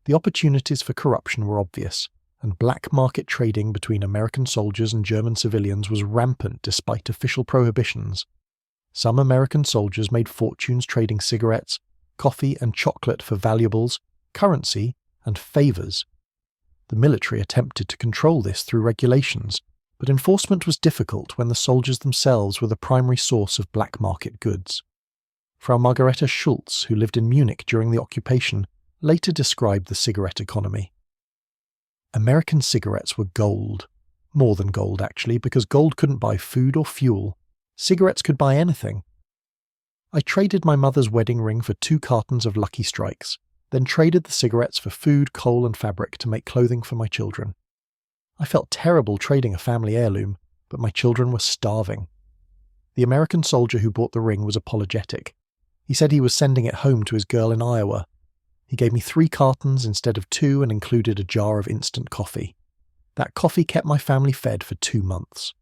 The opportunities for corruption were obvious, and black market trading between American soldiers and German civilians was rampant despite official prohibitions. Some American soldiers made fortunes trading cigarettes, coffee and chocolate for valuables, currency, and favours. The military attempted to control this through regulations, but enforcement was difficult when the soldiers themselves were the primary source of black market goods. Frau Margareta Schulz, who lived in Munich during the occupation, later described the cigarette economy. American cigarettes were gold. More than gold, actually, because gold couldn't buy food or fuel. Cigarettes could buy anything. I traded my mother's wedding ring for 2 cartons of Lucky Strikes, then traded the cigarettes for food, coal and fabric to make clothing for my children. I felt terrible trading a family heirloom, but my children were starving. The American soldier who bought the ring was apologetic. He said he was sending it home to his girl in Iowa. He gave me 3 cartons instead of 2 and included a jar of instant coffee. That coffee kept my family fed for 2 months.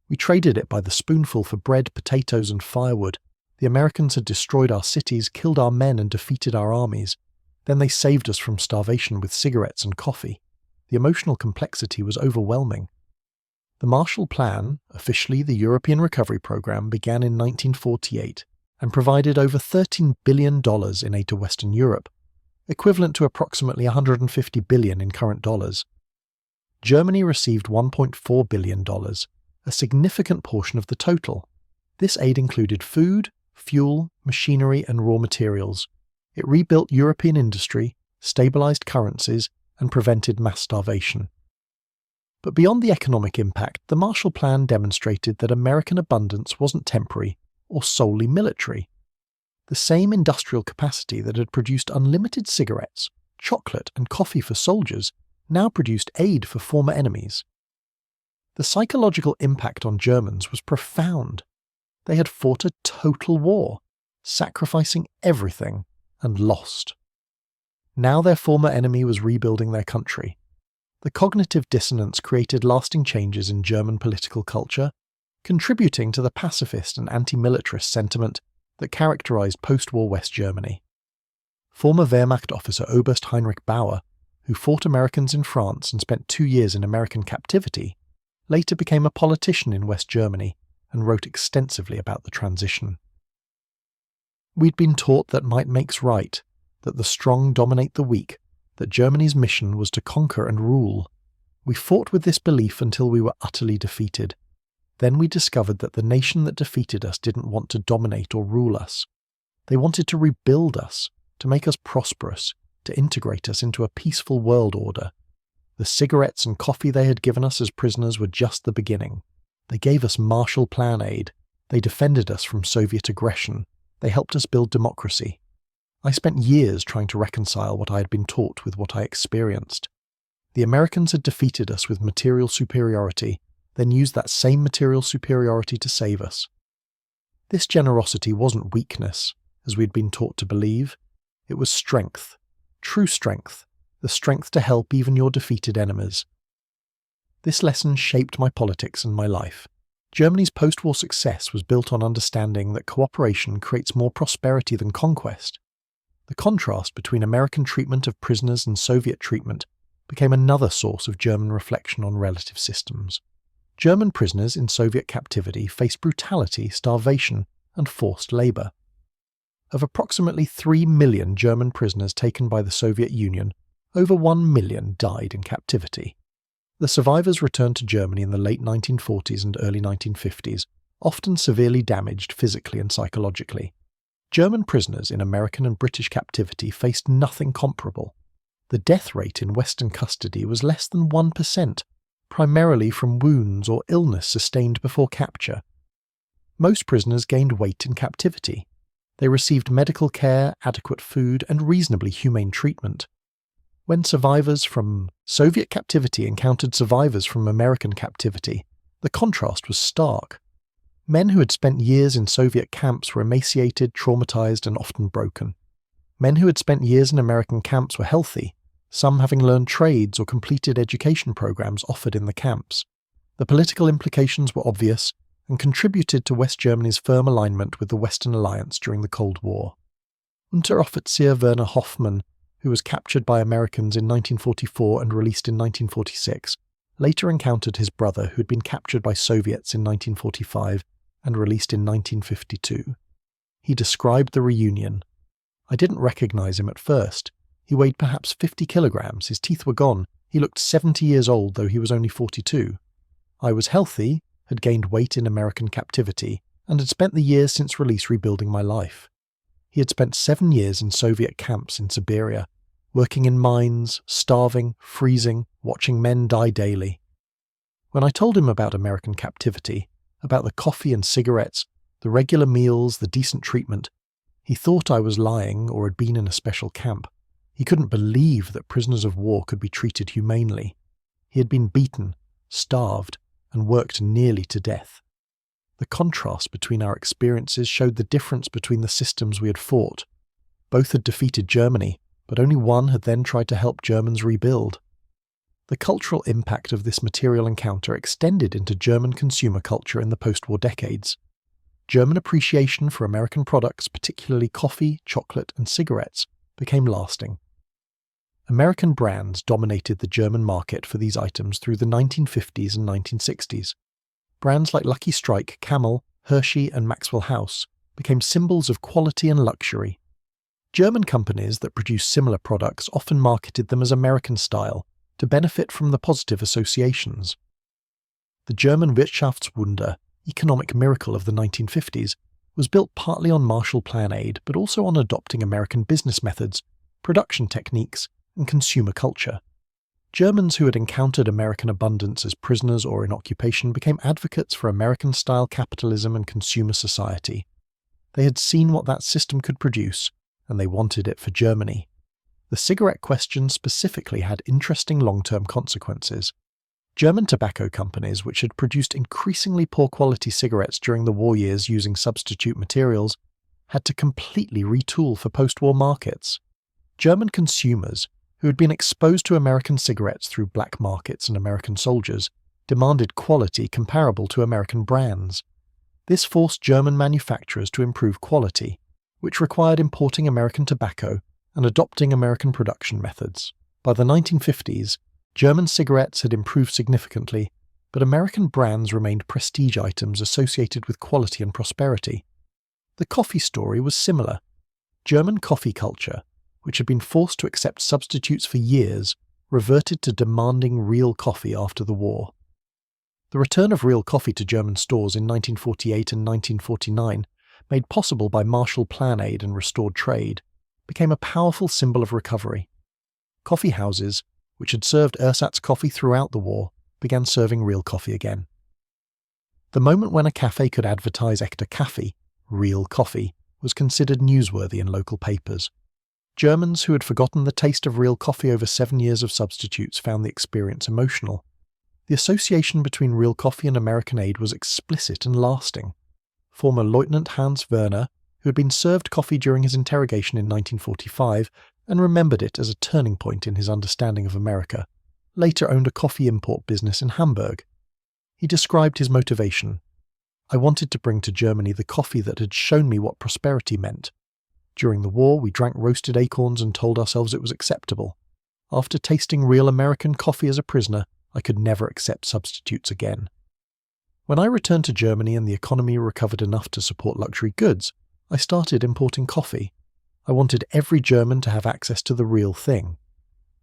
We traded it by the spoonful for bread, potatoes and firewood. The Americans had destroyed our cities, killed our men and defeated our armies. Then they saved us from starvation with cigarettes and coffee. The emotional complexity was overwhelming. The Marshall Plan, officially the European Recovery Programme, began in 1948 and provided over $13 billion in aid to Western Europe, equivalent to approximately $150 billion in current dollars. Germany received $1.4 billion, a significant portion of the total. This aid included food, fuel, machinery and raw materials. It rebuilt European industry, stabilised currencies, and prevented mass starvation. But beyond the economic impact, the Marshall Plan demonstrated that American abundance wasn't temporary or solely military. The same industrial capacity that had produced unlimited cigarettes, chocolate and coffee for soldiers now produced aid for former enemies. The psychological impact on Germans was profound. They had fought a total war, sacrificing everything, and lost. Now their former enemy was rebuilding their country. The cognitive dissonance created lasting changes in German political culture, contributing to the pacifist and anti-militarist sentiment that characterized post-war West Germany. Former Wehrmacht officer Oberst Heinrich Bauer, who fought Americans in France and spent 2 years in American captivity, later became a politician in West Germany and wrote extensively about the transition. We'd been taught that might makes right, that the strong dominate the weak, that Germany's mission was to conquer and rule. We fought with this belief until we were utterly defeated. Then we discovered that the nation that defeated us didn't want to dominate or rule us. They wanted to rebuild us, to make us prosperous, to integrate us into a peaceful world order. The cigarettes and coffee they had given us as prisoners were just the beginning. They gave us Marshall Plan aid. They defended us from Soviet aggression. They helped us build democracy. I spent years trying to reconcile what I had been taught with what I experienced. The Americans had defeated us with material superiority, then used that same material superiority to save us. This generosity wasn't weakness, as we'd been taught to believe. It was strength, true strength, the strength to help even your defeated enemies. This lesson shaped my politics and my life. Germany's post-war success was built on understanding that cooperation creates more prosperity than conquest. The contrast between American treatment of prisoners and Soviet treatment became another source of German reflection on relative systems. German prisoners in Soviet captivity faced brutality, starvation, and forced labour. Of approximately 3 million German prisoners taken by the Soviet Union, over 1 million died in captivity. The survivors returned to Germany in the late 1940s and early 1950s, often severely damaged physically and psychologically. German prisoners in American and British captivity faced nothing comparable. The death rate in Western custody was less than 1%, primarily from wounds or illness sustained before capture. Most prisoners gained weight in captivity. They received medical care, adequate food, and reasonably humane treatment. When survivors from Soviet captivity encountered survivors from American captivity, the contrast was stark. Men who had spent years in Soviet camps were emaciated, traumatized, and often broken. Men who had spent years in American camps were healthy, some having learned trades or completed education programs offered in the camps. The political implications were obvious and contributed to West Germany's firm alignment with the Western Alliance during the Cold War. Unteroffizier Werner Hoffmann, who was captured by Americans in 1944 and released in 1946, later encountered his brother who had been captured by Soviets in 1945 and released in 1952. He described the reunion. "I didn't recognize him at first. He weighed perhaps 50 kilograms, his teeth were gone, he looked 70 years old though he was only 42. I was healthy, had gained weight in American captivity, and had spent the years since release rebuilding my life. He had spent 7 years in Soviet camps in Siberia, working in mines, starving, freezing, watching men die daily. When I told him about American captivity, about the coffee and cigarettes, the regular meals, the decent treatment, he thought I was lying or had been in a special camp. He couldn't believe that prisoners of war could be treated humanely. He had been beaten, starved, and worked nearly to death. The contrast between our experiences showed the difference between the systems we had fought. Both had defeated Germany, but only one had then tried to help Germans rebuild. The cultural impact of this material encounter extended into German consumer culture in the post-war decades. German appreciation for American products, particularly coffee, chocolate, and cigarettes, became lasting. American brands dominated the German market for these items through the 1950s and 1960s. Brands like Lucky Strike, Camel, Hershey, and Maxwell House became symbols of quality and luxury. German companies that produced similar products often marketed them as American style to benefit from the positive associations. The German Wirtschaftswunder, economic miracle of the 1950s, was built partly on Marshall Plan aid but also on adopting American business methods, production techniques, and consumer culture. Germans who had encountered American abundance as prisoners or in occupation became advocates for American-style capitalism and consumer society. They had seen what that system could produce, and they wanted it for Germany. The cigarette question specifically had interesting long-term consequences. German tobacco companies, which had produced increasingly poor-quality cigarettes during the war years using substitute materials, had to completely retool for post-war markets. German consumers, who had been exposed to American cigarettes through black markets and American soldiers, demanded quality comparable to American brands. This forced German manufacturers to improve quality, which required importing American tobacco and adopting American production methods. By the 1950s, German cigarettes had improved significantly, but American brands remained prestige items associated with quality and prosperity. The coffee story was similar. German coffee culture, which had been forced to accept substitutes for years, reverted to demanding real coffee after the war. The return of real coffee to German stores in 1948 and 1949, made possible by Marshall Plan aid and restored trade, became a powerful symbol of recovery. Coffee houses, which had served ersatz coffee throughout the war, began serving real coffee again. The moment when a cafe could advertise echte Kaffee, real coffee, was considered newsworthy in local papers. Germans who had forgotten the taste of real coffee over 7 years of substitutes found the experience emotional. The association between real coffee and American aid was explicit and lasting. Former Lieutenant Hans Werner, who had been served coffee during his interrogation in 1945 and remembered it as a turning point in his understanding of America, later owned a coffee import business in Hamburg. He described his motivation. "I wanted to bring to Germany the coffee that had shown me what prosperity meant. During the war, we drank roasted acorns and told ourselves it was acceptable. After tasting real American coffee as a prisoner, I could never accept substitutes again. When I returned to Germany and the economy recovered enough to support luxury goods, I started importing coffee. I wanted every German to have access to the real thing.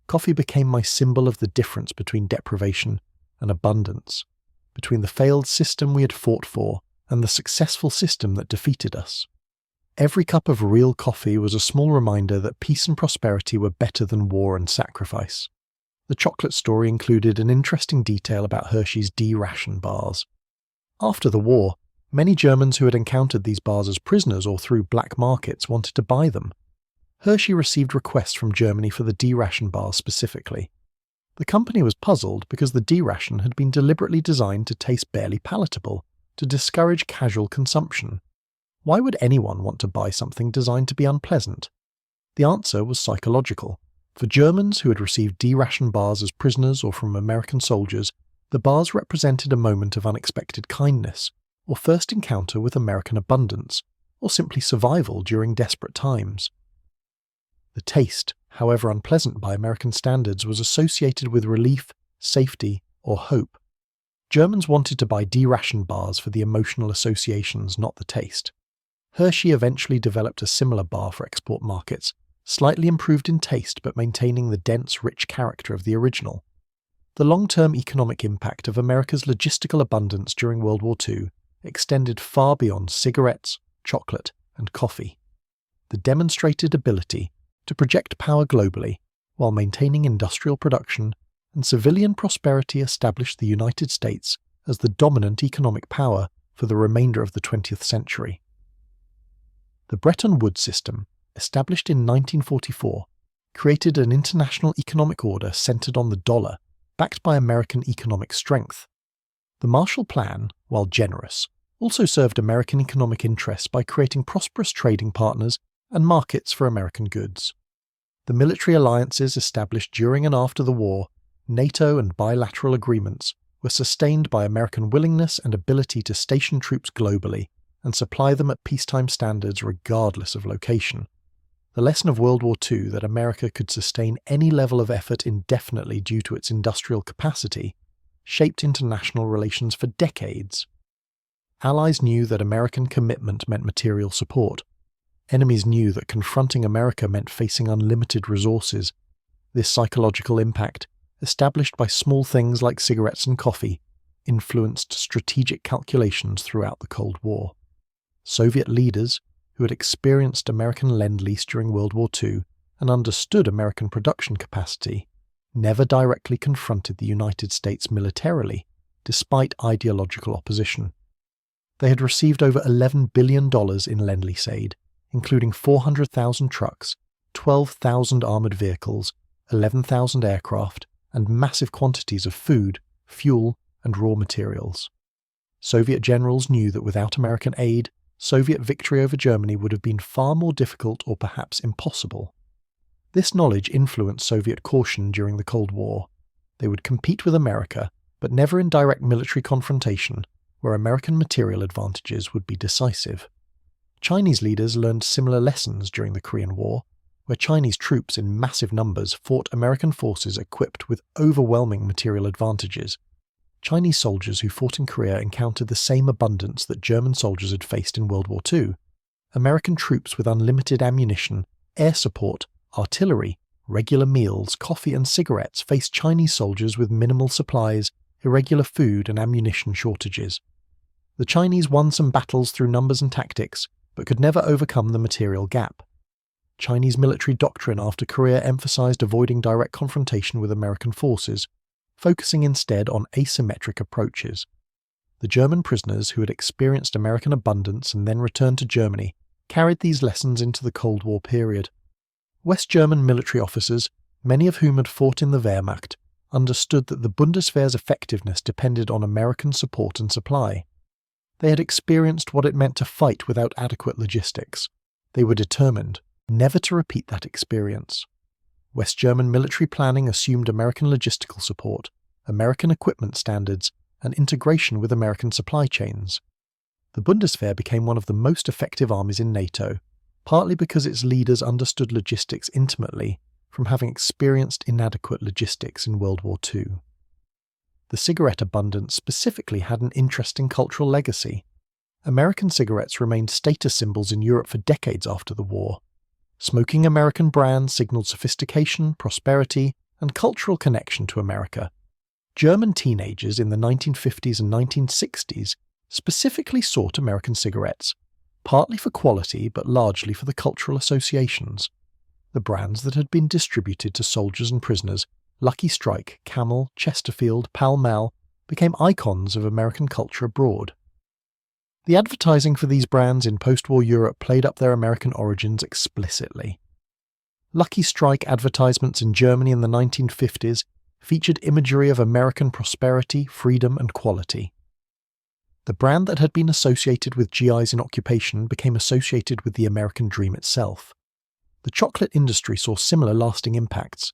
Coffee became my symbol of the difference between deprivation and abundance, between the failed system we had fought for and the successful system that defeated us. Every cup of real coffee was a small reminder that peace and prosperity were better than war and sacrifice." The chocolate story included an interesting detail about Hershey's D-ration bars. After the war, many Germans who had encountered these bars as prisoners or through black markets wanted to buy them. Hershey received requests from Germany for the D-ration bars specifically. The company was puzzled because the D-ration had been deliberately designed to taste barely palatable, to discourage casual consumption. Why would anyone want to buy something designed to be unpleasant? The answer was psychological. For Germans who had received D-ration bars as prisoners or from American soldiers, the bars represented a moment of unexpected kindness, or first encounter with American abundance, or simply survival during desperate times. The taste, however unpleasant by American standards, was associated with relief, safety, or hope. Germans wanted to buy D-ration bars for the emotional associations, not the taste. Hershey eventually developed a similar bar for export markets, slightly improved in taste but maintaining the dense, rich character of the original. The long-term economic impact of America's logistical abundance during World War II extended far beyond cigarettes, chocolate, and coffee. The demonstrated ability to project power globally while maintaining industrial production and civilian prosperity established the United States as the dominant economic power for the remainder of the 20th century. The Bretton Woods system, established in 1944, created an international economic order centered on the dollar, backed by American economic strength. The Marshall Plan, while generous, also served American economic interests by creating prosperous trading partners and markets for American goods. The military alliances established during and after the war, NATO and bilateral agreements, were sustained by American willingness and ability to station troops globally and supply them at peacetime standards regardless of location. The lesson of World War II that America could sustain any level of effort indefinitely due to its industrial capacity shaped international relations for decades. Allies knew that American commitment meant material support. Enemies knew that confronting America meant facing unlimited resources. This psychological impact, established by small things like cigarettes and coffee, influenced strategic calculations throughout the Cold War. Soviet leaders, who had experienced American Lend-Lease during World War II and understood American production capacity, never directly confronted the United States militarily, despite ideological opposition. They had received over $11 billion in Lend-Lease aid, including 400,000 trucks, 12,000 armored vehicles, 11,000 aircraft, and massive quantities of food, fuel, and raw materials. Soviet generals knew that without American aid, Soviet victory over Germany would have been far more difficult or perhaps impossible. This knowledge influenced Soviet caution during the Cold War. They would compete with America, but never in direct military confrontation, where American material advantages would be decisive. Chinese leaders learned similar lessons during the Korean War, where Chinese troops in massive numbers fought American forces equipped with overwhelming material advantages. Chinese soldiers who fought in Korea encountered the same abundance that German soldiers had faced in World War II. American troops with unlimited ammunition, air support, artillery, regular meals, coffee and cigarettes faced Chinese soldiers with minimal supplies, irregular food and ammunition shortages. The Chinese won some battles through numbers and tactics, but could never overcome the material gap. Chinese military doctrine after Korea emphasized avoiding direct confrontation with American forces, focusing instead on asymmetric approaches. The German prisoners who had experienced American abundance and then returned to Germany carried these lessons into the Cold War period. West German military officers, many of whom had fought in the Wehrmacht, understood that the Bundeswehr's effectiveness depended on American support and supply. They had experienced what it meant to fight without adequate logistics. They were determined never to repeat that experience. West German military planning assumed American logistical support, American equipment standards, and integration with American supply chains. The Bundeswehr became one of the most effective armies in NATO, partly because its leaders understood logistics intimately from having experienced inadequate logistics in World War II. The cigarette abundance specifically had an interesting cultural legacy. American cigarettes remained status symbols in Europe for decades after the war. Smoking American brands signaled sophistication, prosperity, and cultural connection to America. German teenagers in the 1950s and 1960s specifically sought American cigarettes, partly for quality but largely for the cultural associations. The brands that had been distributed to soldiers and prisoners, Lucky Strike, Camel, Chesterfield, Pall Mall, became icons of American culture abroad. The advertising for these brands in post-war Europe played up their American origins explicitly. Lucky Strike advertisements in Germany in the 1950s featured imagery of American prosperity, freedom, and quality. The brand that had been associated with GIs in occupation became associated with the American dream itself. The chocolate industry saw similar lasting impacts.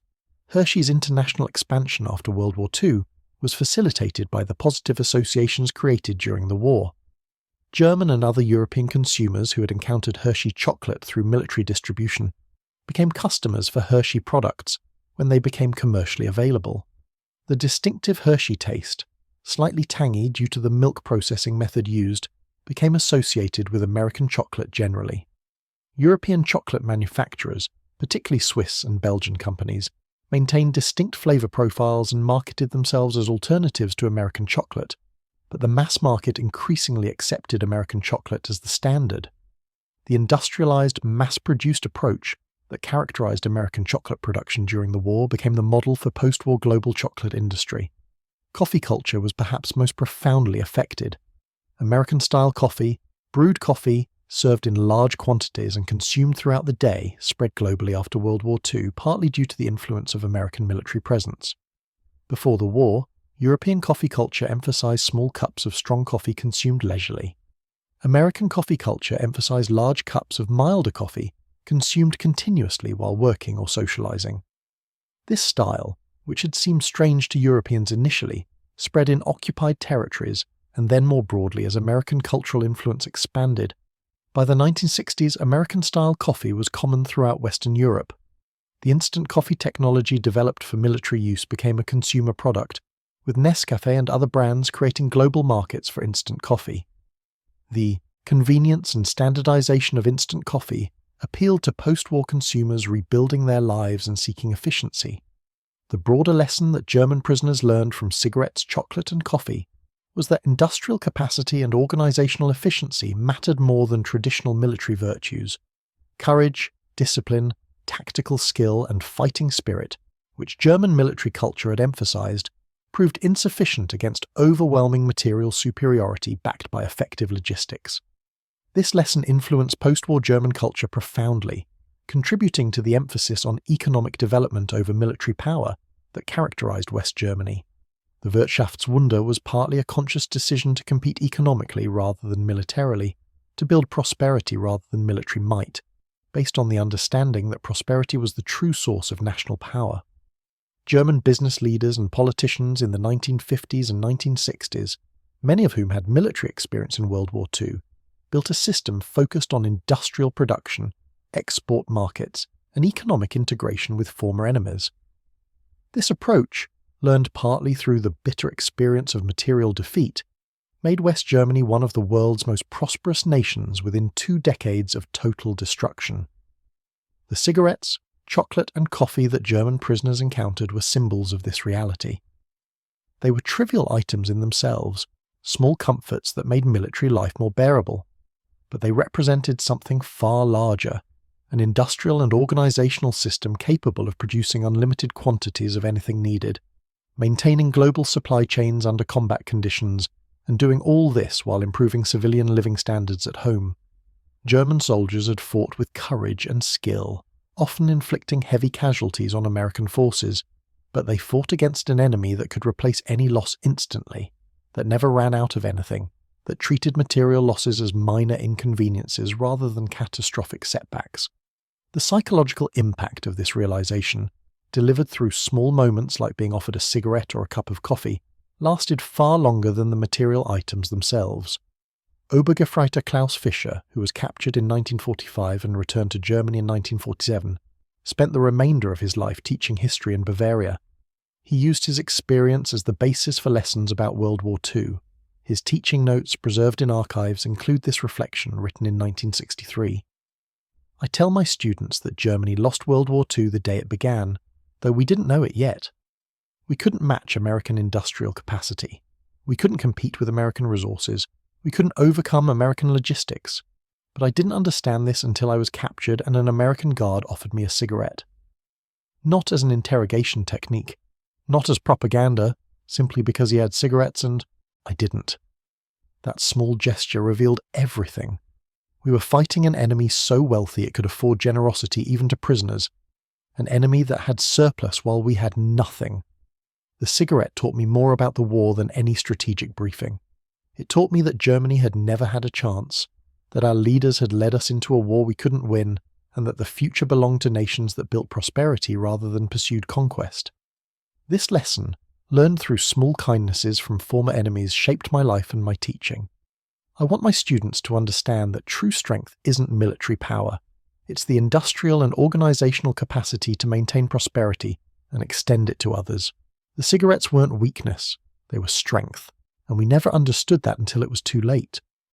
Hershey's international expansion after World War II was facilitated by the positive associations created during the war. German and other European consumers who had encountered Hershey chocolate through military distribution became customers for Hershey products when they became commercially available. The distinctive Hershey taste, slightly tangy due to the milk processing method used, became associated with American chocolate generally. European chocolate manufacturers, particularly Swiss and Belgian companies, maintained distinct flavor profiles and marketed themselves as alternatives to American chocolate, but the mass market increasingly accepted American chocolate as the standard. The industrialized, mass-produced approach that characterized American chocolate production during the war became the model for post-war global chocolate industry. Coffee culture was perhaps most profoundly affected. American-style coffee, brewed coffee, served in large quantities and consumed throughout the day, spread globally after World War II, partly due to the influence of American military presence. Before the war, European coffee culture emphasized small cups of strong coffee consumed leisurely. American coffee culture emphasized large cups of milder coffee, consumed continuously while working or socializing. This style, which had seemed strange to Europeans initially, spread in occupied territories and then more broadly as American cultural influence expanded. By the 1960s, American-style coffee was common throughout Western Europe. The instant coffee technology developed for military use became a consumer product, with Nescafé and other brands creating global markets for instant coffee. The convenience and standardization of instant coffee appealed to post-war consumers rebuilding their lives and seeking efficiency. The broader lesson that German prisoners learned from cigarettes, chocolate, and coffee was that industrial capacity and organizational efficiency mattered more than traditional military virtues. Courage, discipline, tactical skill, and fighting spirit, which German military culture had emphasized, proved insufficient against overwhelming material superiority backed by effective logistics. This lesson influenced post-war German culture profoundly, contributing to the emphasis on economic development over military power that characterized West Germany. The Wirtschaftswunder was partly a conscious decision to compete economically rather than militarily, to build prosperity rather than military might, based on the understanding that prosperity was the true source of national power. German business leaders and politicians in the 1950s and 1960s, many of whom had military experience in World War II, built a system focused on industrial production, export markets, and economic integration with former enemies. This approach, learned partly through the bitter experience of material defeat, made West Germany one of the world's most prosperous nations within 2 decades of total destruction. The cigarettes, chocolate, and coffee that German prisoners encountered were symbols of this reality. They were trivial items in themselves, small comforts that made military life more bearable, but they represented something far larger, an industrial and organizational system capable of producing unlimited quantities of anything needed, maintaining global supply chains under combat conditions, and doing all this while improving civilian living standards at home. German soldiers had fought with courage and skill, often inflicting heavy casualties on American forces, but they fought against an enemy that could replace any loss instantly, that never ran out of anything, that treated material losses as minor inconveniences rather than catastrophic setbacks. The psychological impact of this realization, delivered through small moments like being offered a cigarette or a cup of coffee, lasted far longer than the material items themselves. Obergefreiter Klaus Fischer, who was captured in 1945 and returned to Germany in 1947, spent the remainder of his life teaching history in Bavaria. He used his experience as the basis for lessons about World War II. His teaching notes, preserved in archives, include this reflection written in 1963. I tell my students that Germany lost World War II the day it began, though we didn't know it yet. We couldn't match American industrial capacity. We couldn't compete with American resources. We couldn't overcome American logistics. But I didn't understand this until I was captured and an American guard offered me a cigarette. Not as an interrogation technique, not as propaganda, simply because he had cigarettes and I didn't. That small gesture revealed everything. We were fighting an enemy so wealthy it could afford generosity even to prisoners, an enemy that had surplus while we had nothing. The cigarette taught me more about the war than any strategic briefing. It taught me that Germany had never had a chance, that our leaders had led us into a war we couldn't win, and that the future belonged to nations that built prosperity rather than pursued conquest. This lesson, learned through small kindnesses from former enemies, shaped my life and my teaching. I want my students to understand that true strength isn't military power. It's the industrial and organizational capacity to maintain prosperity and extend it to others. The cigarettes weren't weakness, they were strength, and we never understood that until it was too late.